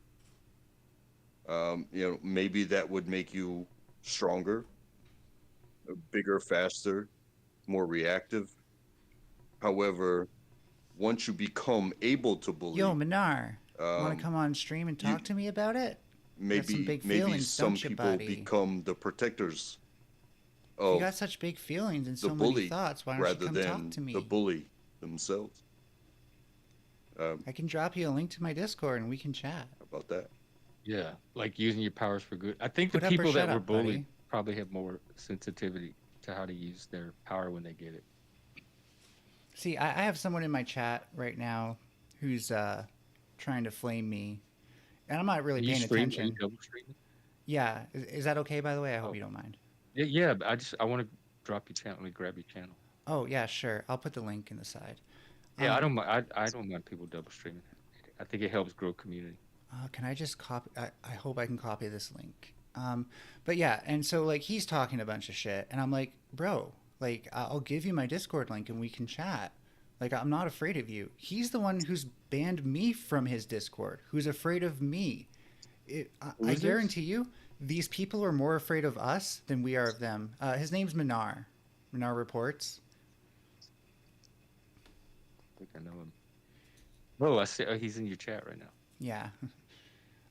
maybe that would make you stronger, bigger, faster, more reactive. However, once you become able to Yo, bully, Minar, want to um, come on stream and you talk to me about it? You got some maybe big maybe feelings, some don't you, people buddy? become the protectors If you of got such big feelings and the so many bully thoughts, why don't you rather come talk than to the me? bully themselves. I can drop you a link to my Discord and we can chat. How about that? Yeah, like using your powers for good. I think the Put up or people that shut were up, bullied buddy. probably have more sensitivity to how to use their power when they get it. See, I have someone in my chat right now who's trying to flame me, and I'm not really Can you paying stream? Are you attention. double streaming? Yeah, is that okay? By the way, I hope Oh, you don't mind. yeah, yeah. But I want to drop your channel. Let me grab your channel. Oh yeah, sure. I'll put the link in the side. Yeah, I Um, don't mind. I don't mind people double streaming. I think it helps grow community. can I just copy? I hope I can copy this link. But yeah, and so like he's talking a bunch of shit, and I'm like, bro, like I'll give you my Discord link and we can chat. Like I'm not afraid of you. He's the one who's banned me from his Discord. Who's afraid of me? Who I is this? guarantee you, these people are more afraid of us than we are of them. His name's Minar. Minar reports. I think I know him. Oh, I see. Oh, he's in your chat right now. Yeah,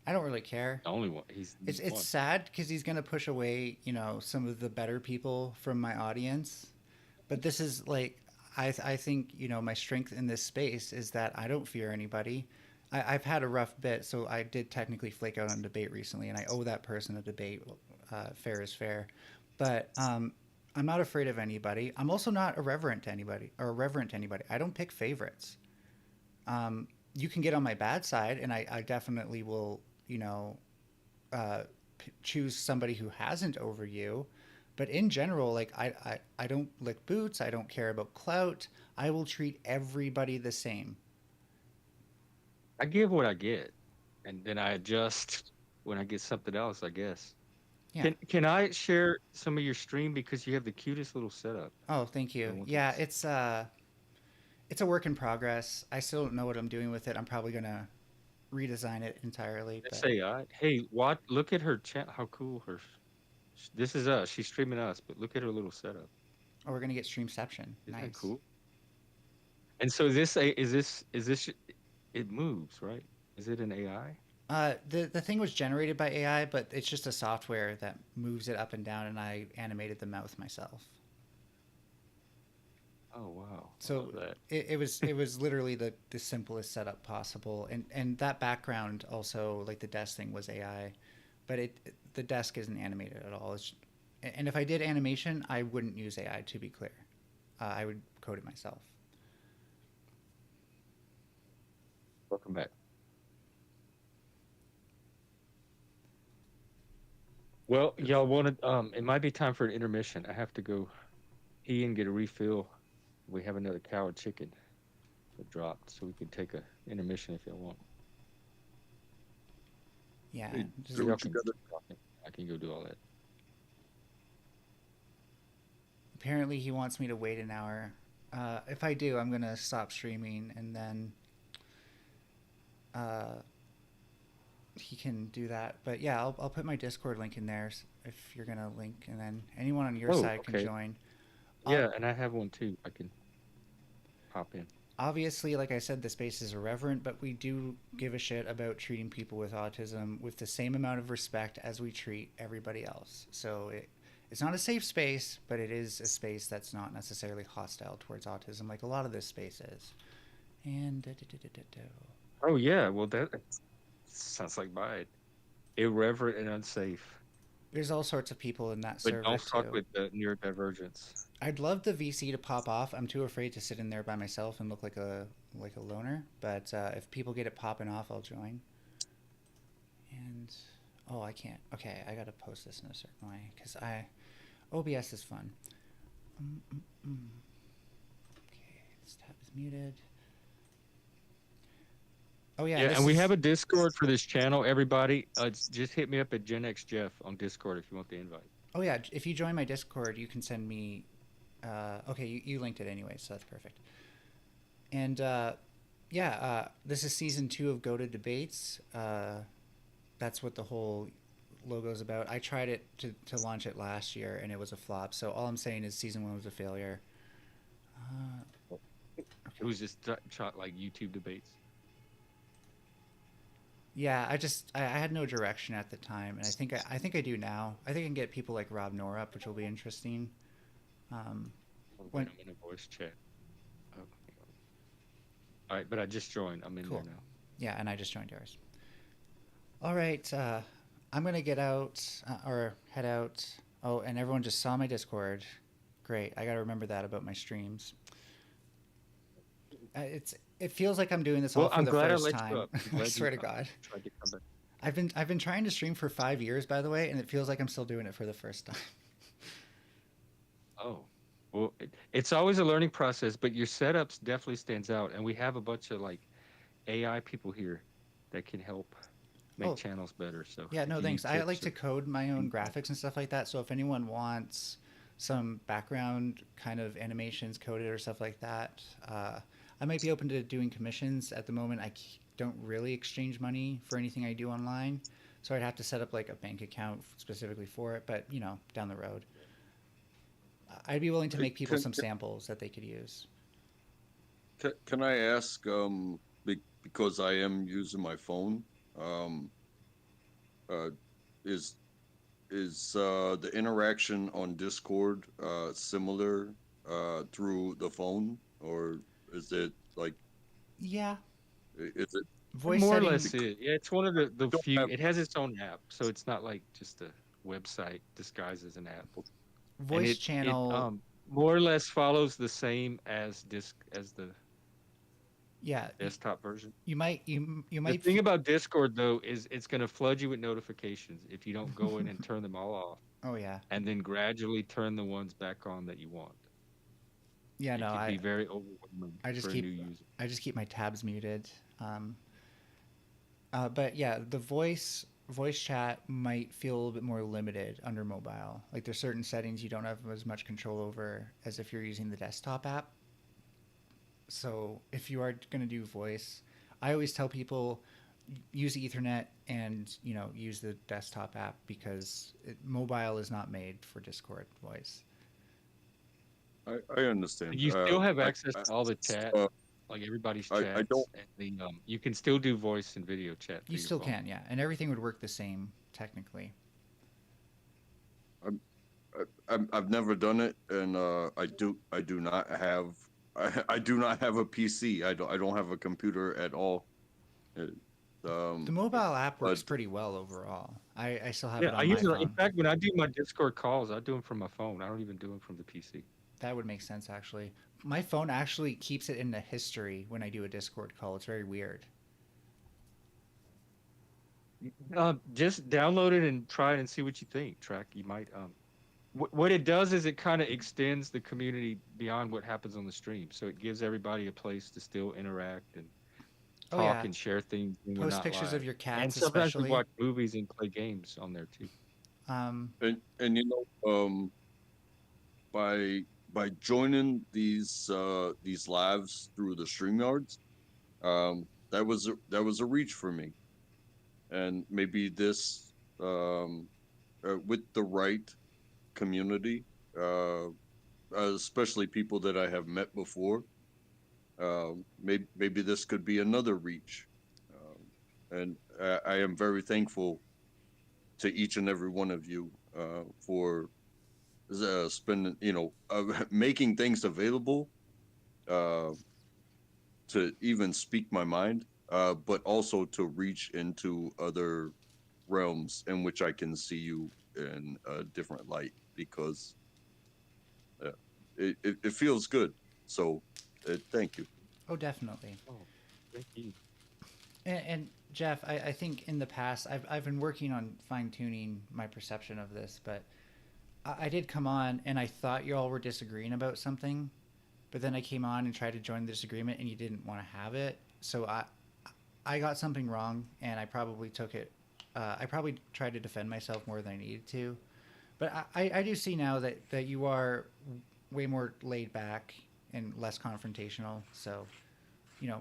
I don't really care. The only one. He's It's one. sad because he's gonna push away, some of the better people from my audience. But this is like, I think my strength in this space is that I don't fear anybody. I've had a rough bit, so I did technically flake out on debate recently, and I owe that person a debate. Fair is fair, but I'm not afraid of anybody. I'm also not irreverent to anybody or irreverent to anybody. I don't pick favorites. You can get on my bad side, and I definitely will, uh, choose somebody who hasn't over you. But in general, like I don't lick boots. I don't care about clout. I will treat everybody the same. I give what I get, and then I adjust when I get something else. I guess. Yeah. Can I share some of your stream because you have the cutest little setup? Oh, thank I you. want Yeah, this. it's a work in progress. I still don't know what I'm doing with it. I'm probably gonna redesign it entirely. Let's But say I. Hey, what? Look at her chat. How cool her. This is us. She's streaming us, but look at her little setup. oh, we're gonna get Streamception. Isn't that Nice. cool? And so is this it moves, right? Is it an AI? The thing was generated by AI, but it's just a software that moves it up and down, and I animated the mouth myself. Oh wow. I So love that. it was literally the simplest setup possible, and that background also, like the desk thing, was AI, but the desk isn't animated at all. And if I did animation, I wouldn't use AI, to be clear. I would code it myself. Welcome back. Well, y'all wanted it might be time for an intermission. I have to go pee and get a refill. We have another cow chicken that dropped, so we can take a intermission if y'all want. Yeah, Hey, just, do Y'all what you can, gotta. I can go do all that. apparently he wants me to wait an hour. If I do, I'm gonna stop streaming, and then uh, he can do that. But yeah, I'll put my Discord link in there if you're gonna link, and then anyone on your Oh, side can okay. join. Yeah, and I have one too. I can pop in. obviously, like I said, the space is irreverent, but we do give a shit about treating people with autism with the same amount of respect as we treat everybody else. So it's not a safe space, but it is a space that's not necessarily hostile towards autism, like a lot of this space is. And Oh yeah, well that sounds like mine. Irreverent and unsafe. there's all sorts of people in that But server don't fuck too. with the neurodivergence. I'd love the VC to pop off. I'm too afraid to sit in there by myself and look like a loner. But if people get it popping off, I'll join. And oh, I can't. Okay, I gotta post this in a certain way because OBS is fun. Okay, this tab is muted. Oh yeah, Yeah, and we have a Discord for this channel. Everybody, just hit me up at Gen X Jeff on Discord if you want the invite. Oh yeah, if you join my Discord, you can send me. Okay, you linked it anyway, so that's perfect. And this is season 2 of Go to Debates. That's what the whole logo's about. I tried it to launch it last year, and it was a flop. So all I'm saying is season 1 was a failure. It was just like YouTube debates. Yeah, I had no direction at the time, and I think I do now. I think I can get people like Rob Nor up, which will be interesting. I'm in a voice chat. Oh, all right, but I just joined. I'm in Cool. there now. Yeah, and I just joined yours. All right, I'm gonna get out or head out. Oh, and everyone just saw my Discord. Great, I gotta remember that about my streams. It feels like I'm doing this all for the first time. I swear to God. Tried to come back. I've been trying to stream for 5 years, by the way, and it feels like I'm still doing it for the first time. Oh, well, it's always a learning process, but your setups definitely stands out, and we have a bunch of like AI people here that can help make channels better. So yeah, no if you need thanks. I like tips to code my own graphics and stuff like that. So if anyone wants some background kind of animations coded or stuff like that, I might be open to doing commissions. At the moment, I don't really exchange money for anything I do online, so I'd have to set up like a bank account specifically for it. But you know, down the road, I'd be willing to make people some samples that they could use. Can I ask, because I am using my phone, is the interaction on Discord similar through the phone, or is it like? Yeah. Is it voice more or setting? less it? Yeah, it's one of the few. It has its own app, so it's not like just a website disguised as an app. Voice channel. It, more or less follows the same as the desktop version. You might. The thing about Discord though is it's going to flood you with notifications if you don't go in and turn them all off. Oh yeah. And then gradually turn the ones back on that you want. Yeah, it can be very overwhelming for a new user. I just keep my tabs muted. But yeah, the voice chat might feel a little bit more limited under mobile. Like there's certain settings you don't have as much control over as if you're using the desktop app. So if you are going to do voice, I always tell people use Ethernet and use the desktop app because mobile is not made for Discord voice. I understand. You still have access to all the chat, like everybody's chats. I don't. And you can still do voice and video chat. You still can, yeah, and everything would work the same technically. I've never done it, and I do not have I do not have a PC. I don't have a computer at all. The mobile app works pretty well overall. I still have it on I use my it. phone. In fact, when I do my Discord calls, I do them from my phone. I don't even do them from the PC. That would make sense, actually. My phone actually keeps it in the history when I do a Discord call. It's very weird. Just download it and try it and see what you think. Track, you might. What it does is it kind of extends the community beyond what happens on the stream. So it gives everybody a place to still interact and talk and share things. When Post pictures of your cats, and sometimes especially. we watch movies and play games on there too. And by joining these lives through the StreamYards, that was a reach for me, and maybe this with the right community, especially people that I have met before, Maybe this could be another reach. And I am very thankful to each and every one of you for spending, making things available uh, to even speak my mind, but also to reach into other realms in which I can see you in a different light because uh, it feels good. So thank you. Oh, definitely. Oh, thank you. And Jeff, I think in the past I've been working on fine tuning my perception of this, but I did come on and I thought you all were disagreeing about something, but then I came on and tried to join the disagreement and you didn't want to have it. So I got something wrong and I probably took it. I probably tried to defend myself more than I needed to. But I do see now that you are way more laid back and less confrontational. So,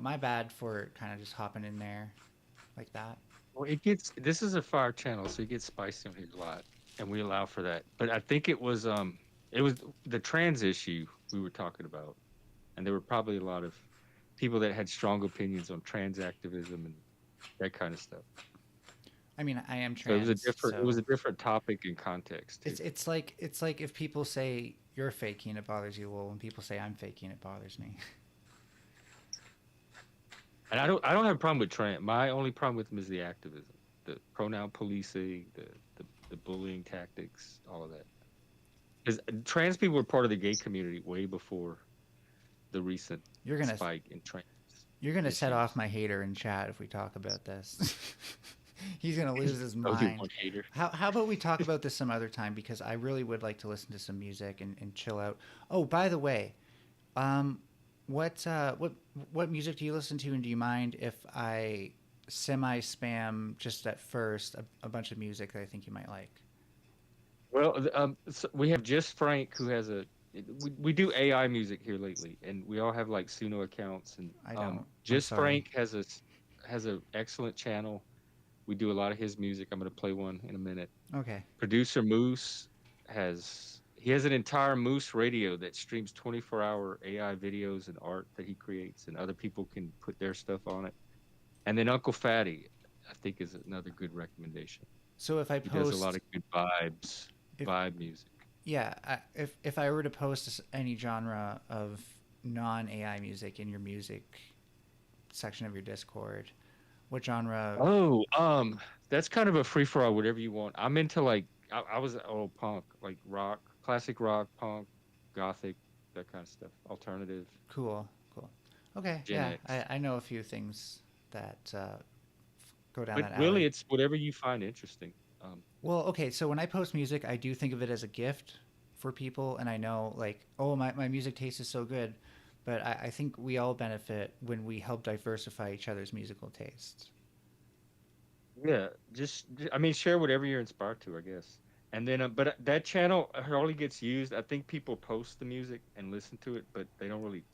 my bad for kind of just hopping in there like that. Well, this is a fire channel, so it gets spicy on here a lot, and we allow for that. But I think it was the trans issue we were talking about, and there were probably a lot of people that had strong opinions on trans activism and that kind of stuff. I mean, I am So trans, it was so a different topic and context too. it's like if people say you're faking, it bothers you. Well, when people say I'm faking, it bothers me. And I don't have a problem with trans. My only problem with them is the activism, the pronoun policing, the bullying tactics, all of that. Because trans people were part of the gay community way before the recent You're gonna spike in trans you're gonna set issues. off my hater in chat if we talk about this. He's gonna lose his Oh, you mind. one hater. How about we talk about this some other time because I really would like to listen to some music and chill out. Oh, by the way, um, what music do you listen to, and do you mind if I semi spam just at first a bunch of music that I think you might like? Well, so we have Just Frank who has we do AI music here lately, and we all have like Suno accounts, and I don't. I'm Just sorry. Frank has a excellent channel. We do a lot of his music. I'm gonna play one in a minute. Okay. Producer Moose he has an entire Moose radio that streams 24-hour AI videos and art that he creates, and other people can put their stuff on it. And then Uncle Fatty, I think, is another good recommendation. So if I He does a lot post, of good if vibe music. yeah, if I were to post any genre of non AI music in your music section of your Discord, what genre? Oh, that's kind of a free for all, whatever you want. I'm into I was old punk, like rock, classic rock, punk, gothic, that kind of stuff, alternative, Cool, cool. Okay, Gen yeah, X. I know a few things that go down But that really, alley. it's whatever you find interesting. Um, Well, okay, so when I post music, I do think of it as a gift for people, and I know, like, oh, my music taste is so good, but I think we all benefit when we help diversify each other's musical tastes. yeah, I mean, share whatever you're inspired to, I guess. And then, but that channel hardly gets used. I think people post the music and listen to it, but they don't really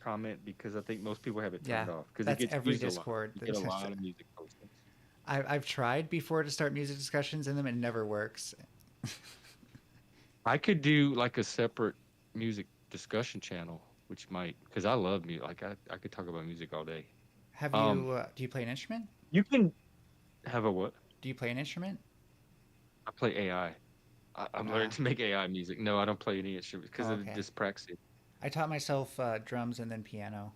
comment because I think most people have it Yeah, turned off because it that's gets every used a lot. Discord. You get a lot of music postings. I've tried before to start music discussions in them, and it never works. I could do like a separate music discussion channel, which might, because I love music. Like I could talk about music all day. Have Um, you? Do you play an instrument? you can have a what? Do you play an instrument? I play AI. I'm learning Ah, to make AI music. No, I don't play any instruments because oh, of the okay. dyspraxia. I taught myself drums and then piano.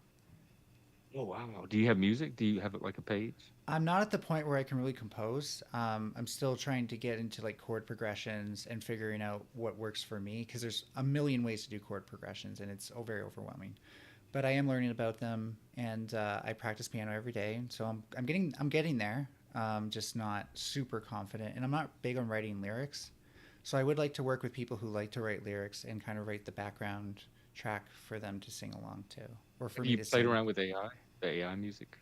Oh wow. Do you have music? Do you have like a page? I'm not at the point where I can really compose. I'm still trying to get into like chord progressions and figuring out what works for me because there's a million ways to do chord progressions and it's very overwhelming. But I am learning about them and I practice piano every day. So I'm getting there. Just not super confident, and I'm not big on writing lyrics. So I would like to work with people who like to write lyrics and kind of write the background track for them to sing along to, or for Have me you to played sing. around with AI? The AI music?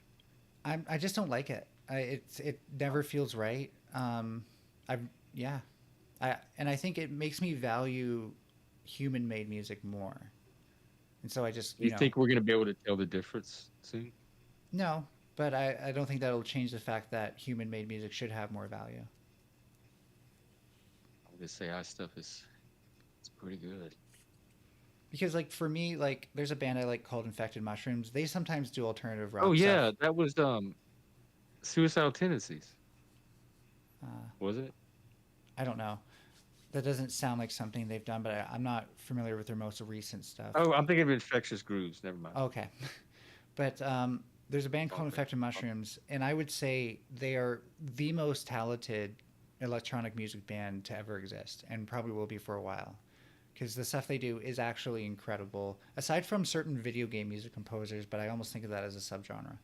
I just don't like it. It never feels right. I yeah, and I think it makes me value human made music more. And so I just You think we're gonna be able to tell the difference soon? no, but I don't think that'll change the fact that human made music should have more value. This AI stuff is it's pretty good. because like for me, like there's a band I like called Infected Mushrooms. They sometimes do alternative Oh rock yeah, stuff. that was Suicidal Tendencies, Uh, was it? I don't know. That doesn't sound like something they've done, but I'm not familiar with their most recent stuff. Oh, I'm thinking of Infectious Grooves. Never mind. Okay. But there's a band called Okay. Infected Mushrooms, and I would say they are the most talented electronic music band to ever exist, and probably will be for a while. Because the stuff they do is actually incredible, aside from certain video game music composers, but I almost think of that as a subgenre.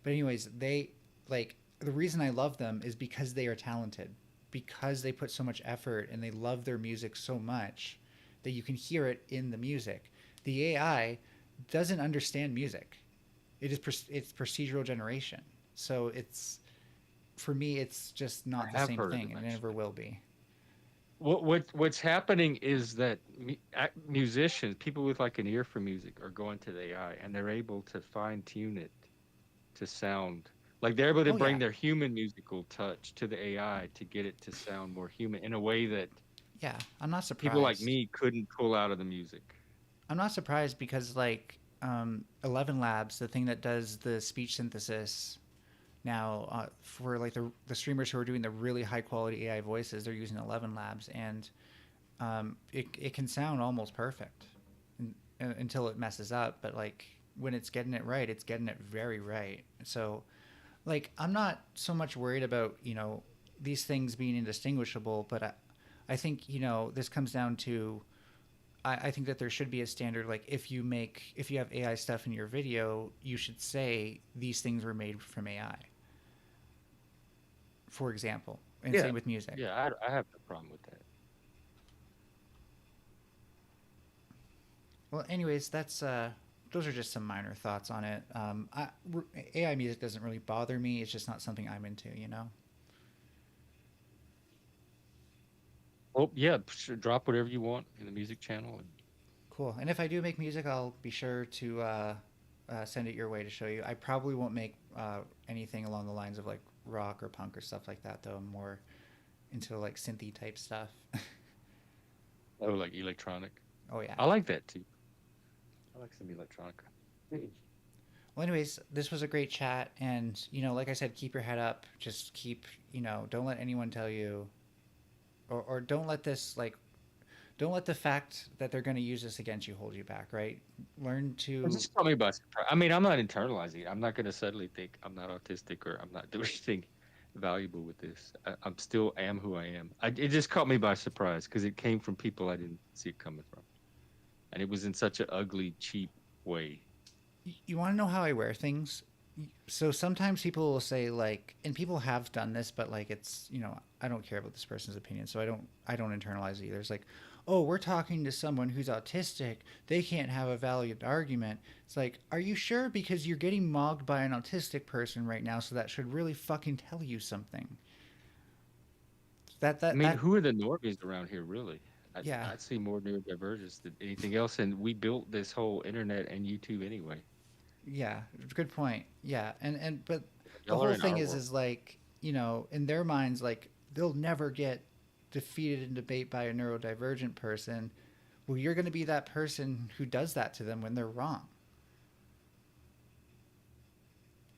But, anyways, they, like, the reason I love them is because they are talented, because they put so much effort and they love their music so much that you can hear it in the music. The AI doesn't understand music. It's procedural generation. So it's for me it's just not I the have same heard of thing them and it never actually. will be. What's happening is that musicians, people with like an ear for music, are going to the AI and they're able to fine tune it to sound like they're able to Oh bring yeah. their human musical touch to the AI to get it to sound more human in a way that Yeah, I'm not people like surprised. me couldn't pull out of the music. I'm not surprised because like 11 Labs, the thing that does the speech synthesis now for like the streamers who are doing the really high quality AI voices, they're using 11 Labs and it can sound almost perfect until it messes up, but like when it's getting it right, it's getting it very right. So like I'm not so much worried about these things being indistinguishable, but I think this comes down to I think that there should be a standard like if you have AI stuff in your video, you should say these things were made from AI, for example, and Yeah, same with music. yeah, I have no problem with that. Well, anyways, that's those are just some minor thoughts on it. AI music doesn't really bother me. It's just not something I'm into. Well, yeah, sure, drop whatever you want in the music channel. And Cool. And if I do make music, I'll be sure to send it your way to show you. I probably won't make anything along the lines of like rock or punk or stuff like that, though. I'm more into like synthy type stuff. oh, like electronic. Oh yeah. I like that too. I like some electronica. Well, anyways, this was a great chat, and like I said, keep your head up. Just keep, don't let anyone tell you, or don't let this like, don't let the fact that they're going to use this against you hold you back. Right? Learn It to, just caught me by surprise. I mean, I'm not internalizing it. I'm not going to suddenly think I'm not autistic or I'm not doing anything valuable with this. I'm still am who I am. It just caught me by surprise because it came from people I didn't see it coming from, and it was in such an ugly, cheap way. you want to know how I wear things. So sometimes people will say like, and people have done this, but like it's I don't care about this person's opinion, so I don't internalize it either. It's like, oh, we're talking to someone who's autistic, they can't have a valid argument. It's like, are you sure? Because you're getting mocked by an autistic person right now, so that should really fucking tell you something. That I that mean, that who are the normies around here, really? yeah, I see more neurodivergence than anything else, and we built this whole internet and YouTube anyway. yeah, good point. Yeah, and but the Y'all are whole in thing our is world. like in their minds like they'll never get defeated in debate by a neurodivergent person. Well, you're going to be that person who does that to them when they're wrong.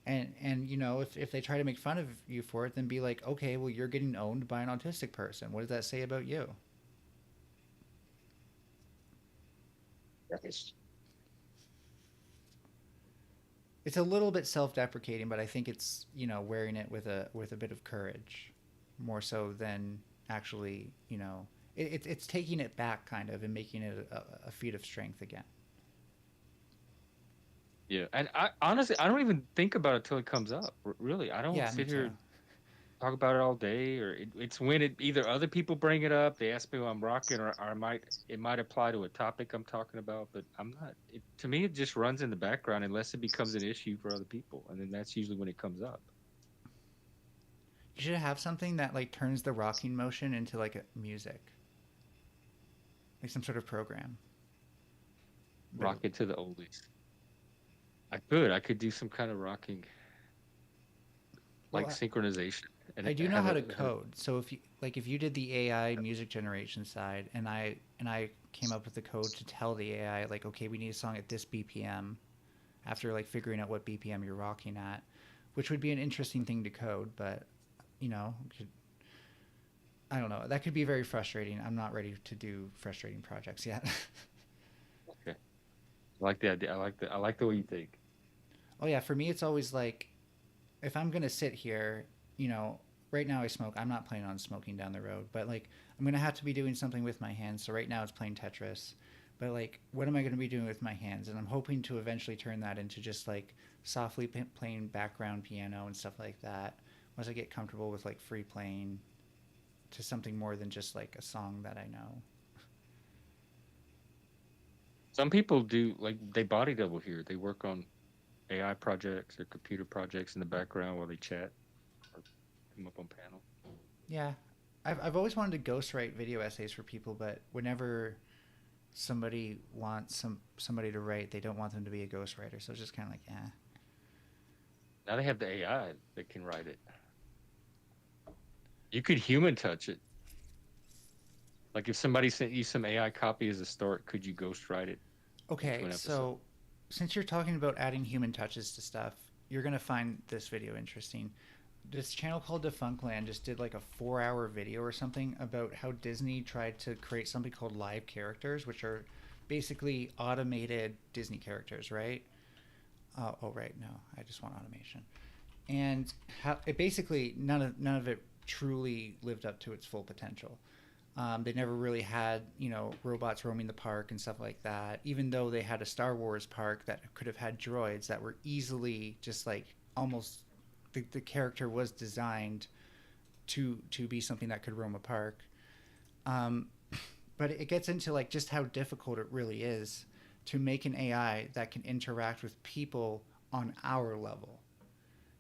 And if they try to make fun of you for it, then be like, okay, well, you're getting owned by an autistic person. What does that say about you? Yes. It's a little bit self-deprecating, but I think it's wearing it with a bit of courage, more so than actually it's taking it back kind of and making it a feat of strength again. Yeah, and I honestly I don't even think about it till it comes up. Really, I don't Yeah, me sit here too. and talk about it all day, or it's when it either other people bring it up, they ask me what I'm rocking, or it might apply to a topic I'm talking about, but I'm not. To me, it just runs in the background unless it becomes an issue for other people, and then that's usually when it comes up. You should have something that like turns the rocking motion into like a music, like some sort of program. But Rock it to the oldies. I could do some kind of rocking, like well, synchronization, and I do know have how a to code. So if you did the AI music generation side, and I came up with the code to tell the AI, like, okay, we need a song at this BPM, after like figuring out what BPM you're rocking at, which would be an interesting thing to code, but you know, I don't know. That could be very frustrating. I'm not ready to do frustrating projects yet. Okay. I like the idea. I like the way you think. Oh yeah, for me it's always like, if I'm gonna sit here, you know, right now I smoke. I'm not planning on smoking down the road, but like I'm gonna have to be doing something with my hands. So right now it's playing Tetris, but like, what am I gonna be doing with my hands? And I'm hoping to eventually turn that into just like softly playing background piano and stuff like that. Once I get comfortable with like free playing, to something more than just like a song that I know. Some people do like they body double here. They work on AI projects or computer projects in the background while they chat or come up on panel. Yeah, I've always wanted to ghostwrite video essays for people, but whenever somebody wants somebody to write, they don't want them to be a ghostwriter. So it's just kind of like, eh. Now they have the AI that can write it. You could human touch it. Like if somebody sent you some AI copy as a start, could you ghostwrite it into Okay, an episode? so since you're talking about adding human touches to stuff, you're gonna find this video interesting. This channel called Defunctland just did like a 4-hour video or something about how Disney tried to create something called live characters, which are basically automated Disney characters, right? Oh, right, no, I just want automation. And how it basically none of it truly lived up to its full potential. They never really had, you know, robots roaming the park and stuff like that. Even though they had a Star Wars park that could have had droids that were easily just like almost the character was designed to be something that could roam a park. Um, but it gets into like just how difficult it really is to make an AI that can interact with people on our level.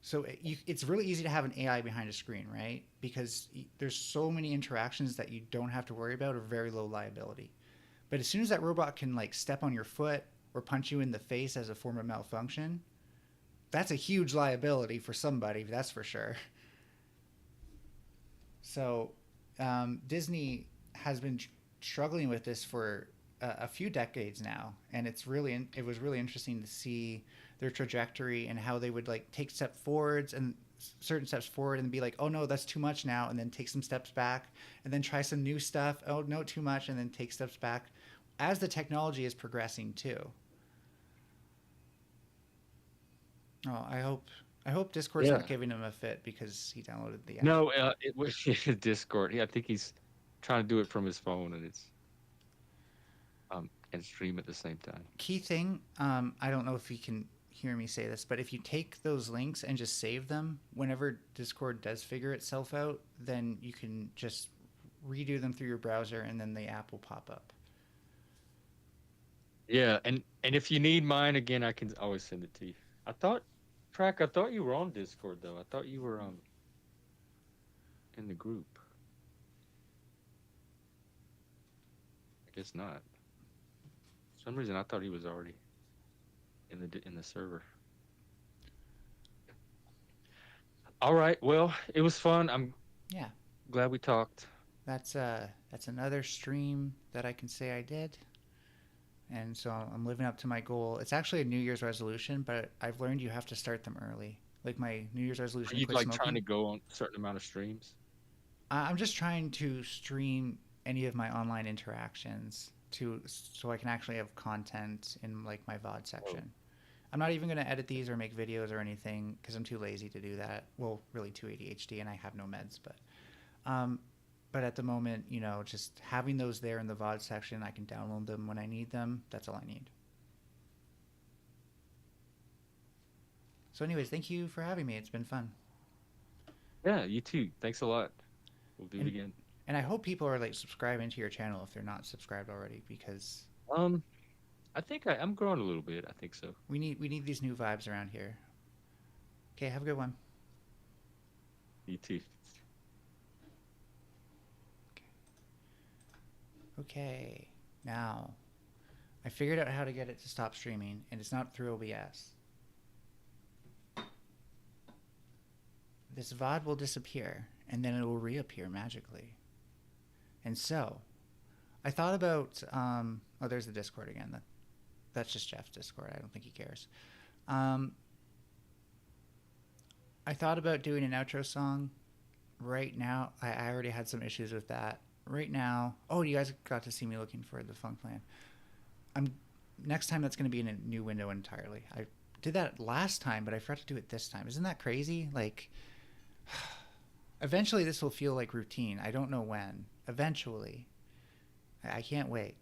So it's really easy to have an AI behind a screen, right? Because there's so many interactions that you don't have to worry about or very low liability. But as soon as that robot can like step on your foot or punch you in the face as a form of malfunction, that's a huge liability for somebody, that's for sure. So Disney has been struggling with this for a few decades now, and it was really interesting to see their trajectory and how they would like take step forwards and certain steps forward and be like, oh no, that's too much now, and then take some steps back and then try some new stuff. Oh no, too much, and then take steps back as the technology is progressing too. Oh, I hope Discord's Yeah. not giving him a fit because he downloaded the app. No, it was Discord. Yeah, I think he's trying to do it from his phone, and it's and stream at the same time. Key thing, I don't know if you can hear me say this, but if you take those links and just save them, whenever Discord does figure itself out, then you can just redo them through your browser, and then the app will pop up. Yeah, and if you need mine again, I can always send it to you. I thought you were on Discord though. I thought you were in the group. I guess not. For some reason I thought he was already in the server. All right. Well, it was fun. I'm glad we talked. That's another stream that I can say I did. And so I'm living up to my goal. It's actually a New Year's resolution, but I've learned you have to start them early. Like my New Year's resolution. Are you quit like smoking. trying to go on a certain amount of streams? I'm just trying to stream any of my online interactions so I can actually have content in like my VOD section. I'm not even going to edit these or make videos or anything because I'm too lazy to do that. Well, really too ADHD and I have no meds, but at the moment, you know, just having those there in the VOD section, I can download them when I need them. That's all I need. So anyways, thank you for having me. It's been fun. Yeah, you too. Thanks a lot. We'll do it again. And I hope people are like subscribing to your channel if they're not subscribed already, because I think I'm growing a little bit. I think so. We need these new vibes around here. Okay, have a good one. You too. Okay, now I figured out how to get it to stop streaming, and it's not through OBS. This VOD will disappear, and then it will reappear magically. And so, I thought about oh, there's the Discord again. That's just Jeff's Discord. I don't think he cares. I thought about doing an outro song right now. I already had some issues with that. Right now, oh, you guys got to see me looking for the funk plan. Next time that's going to be in a new window entirely. I did that last time, but I forgot to do it this time. Isn't that crazy? Like, eventually this will feel like routine. I don't know when. Eventually. I can't wait.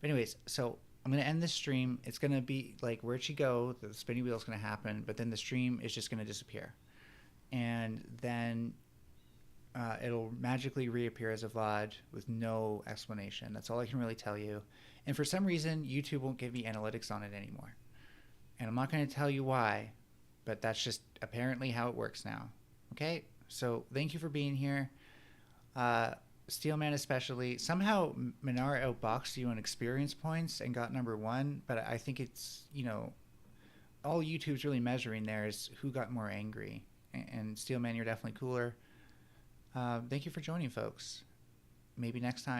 But anyways, so I'm going to end this stream. It's going to be like, where'd she go? The spinning wheel is going to happen, but then the stream is just going to disappear. And then it'll magically reappear as a VOD with no explanation. That's all I can really tell you. And for some reason, YouTube won't give me analytics on it anymore. And I'm not going to tell you why, but that's just apparently how it works now. Okay? So thank you for being here. Steelman especially. Somehow Minara outboxed you on experience points and got number 1, but I think it's, you know, all YouTube's really measuring there is who got more angry. And Steelman, you're definitely cooler. Thank you for joining, folks. Maybe next time.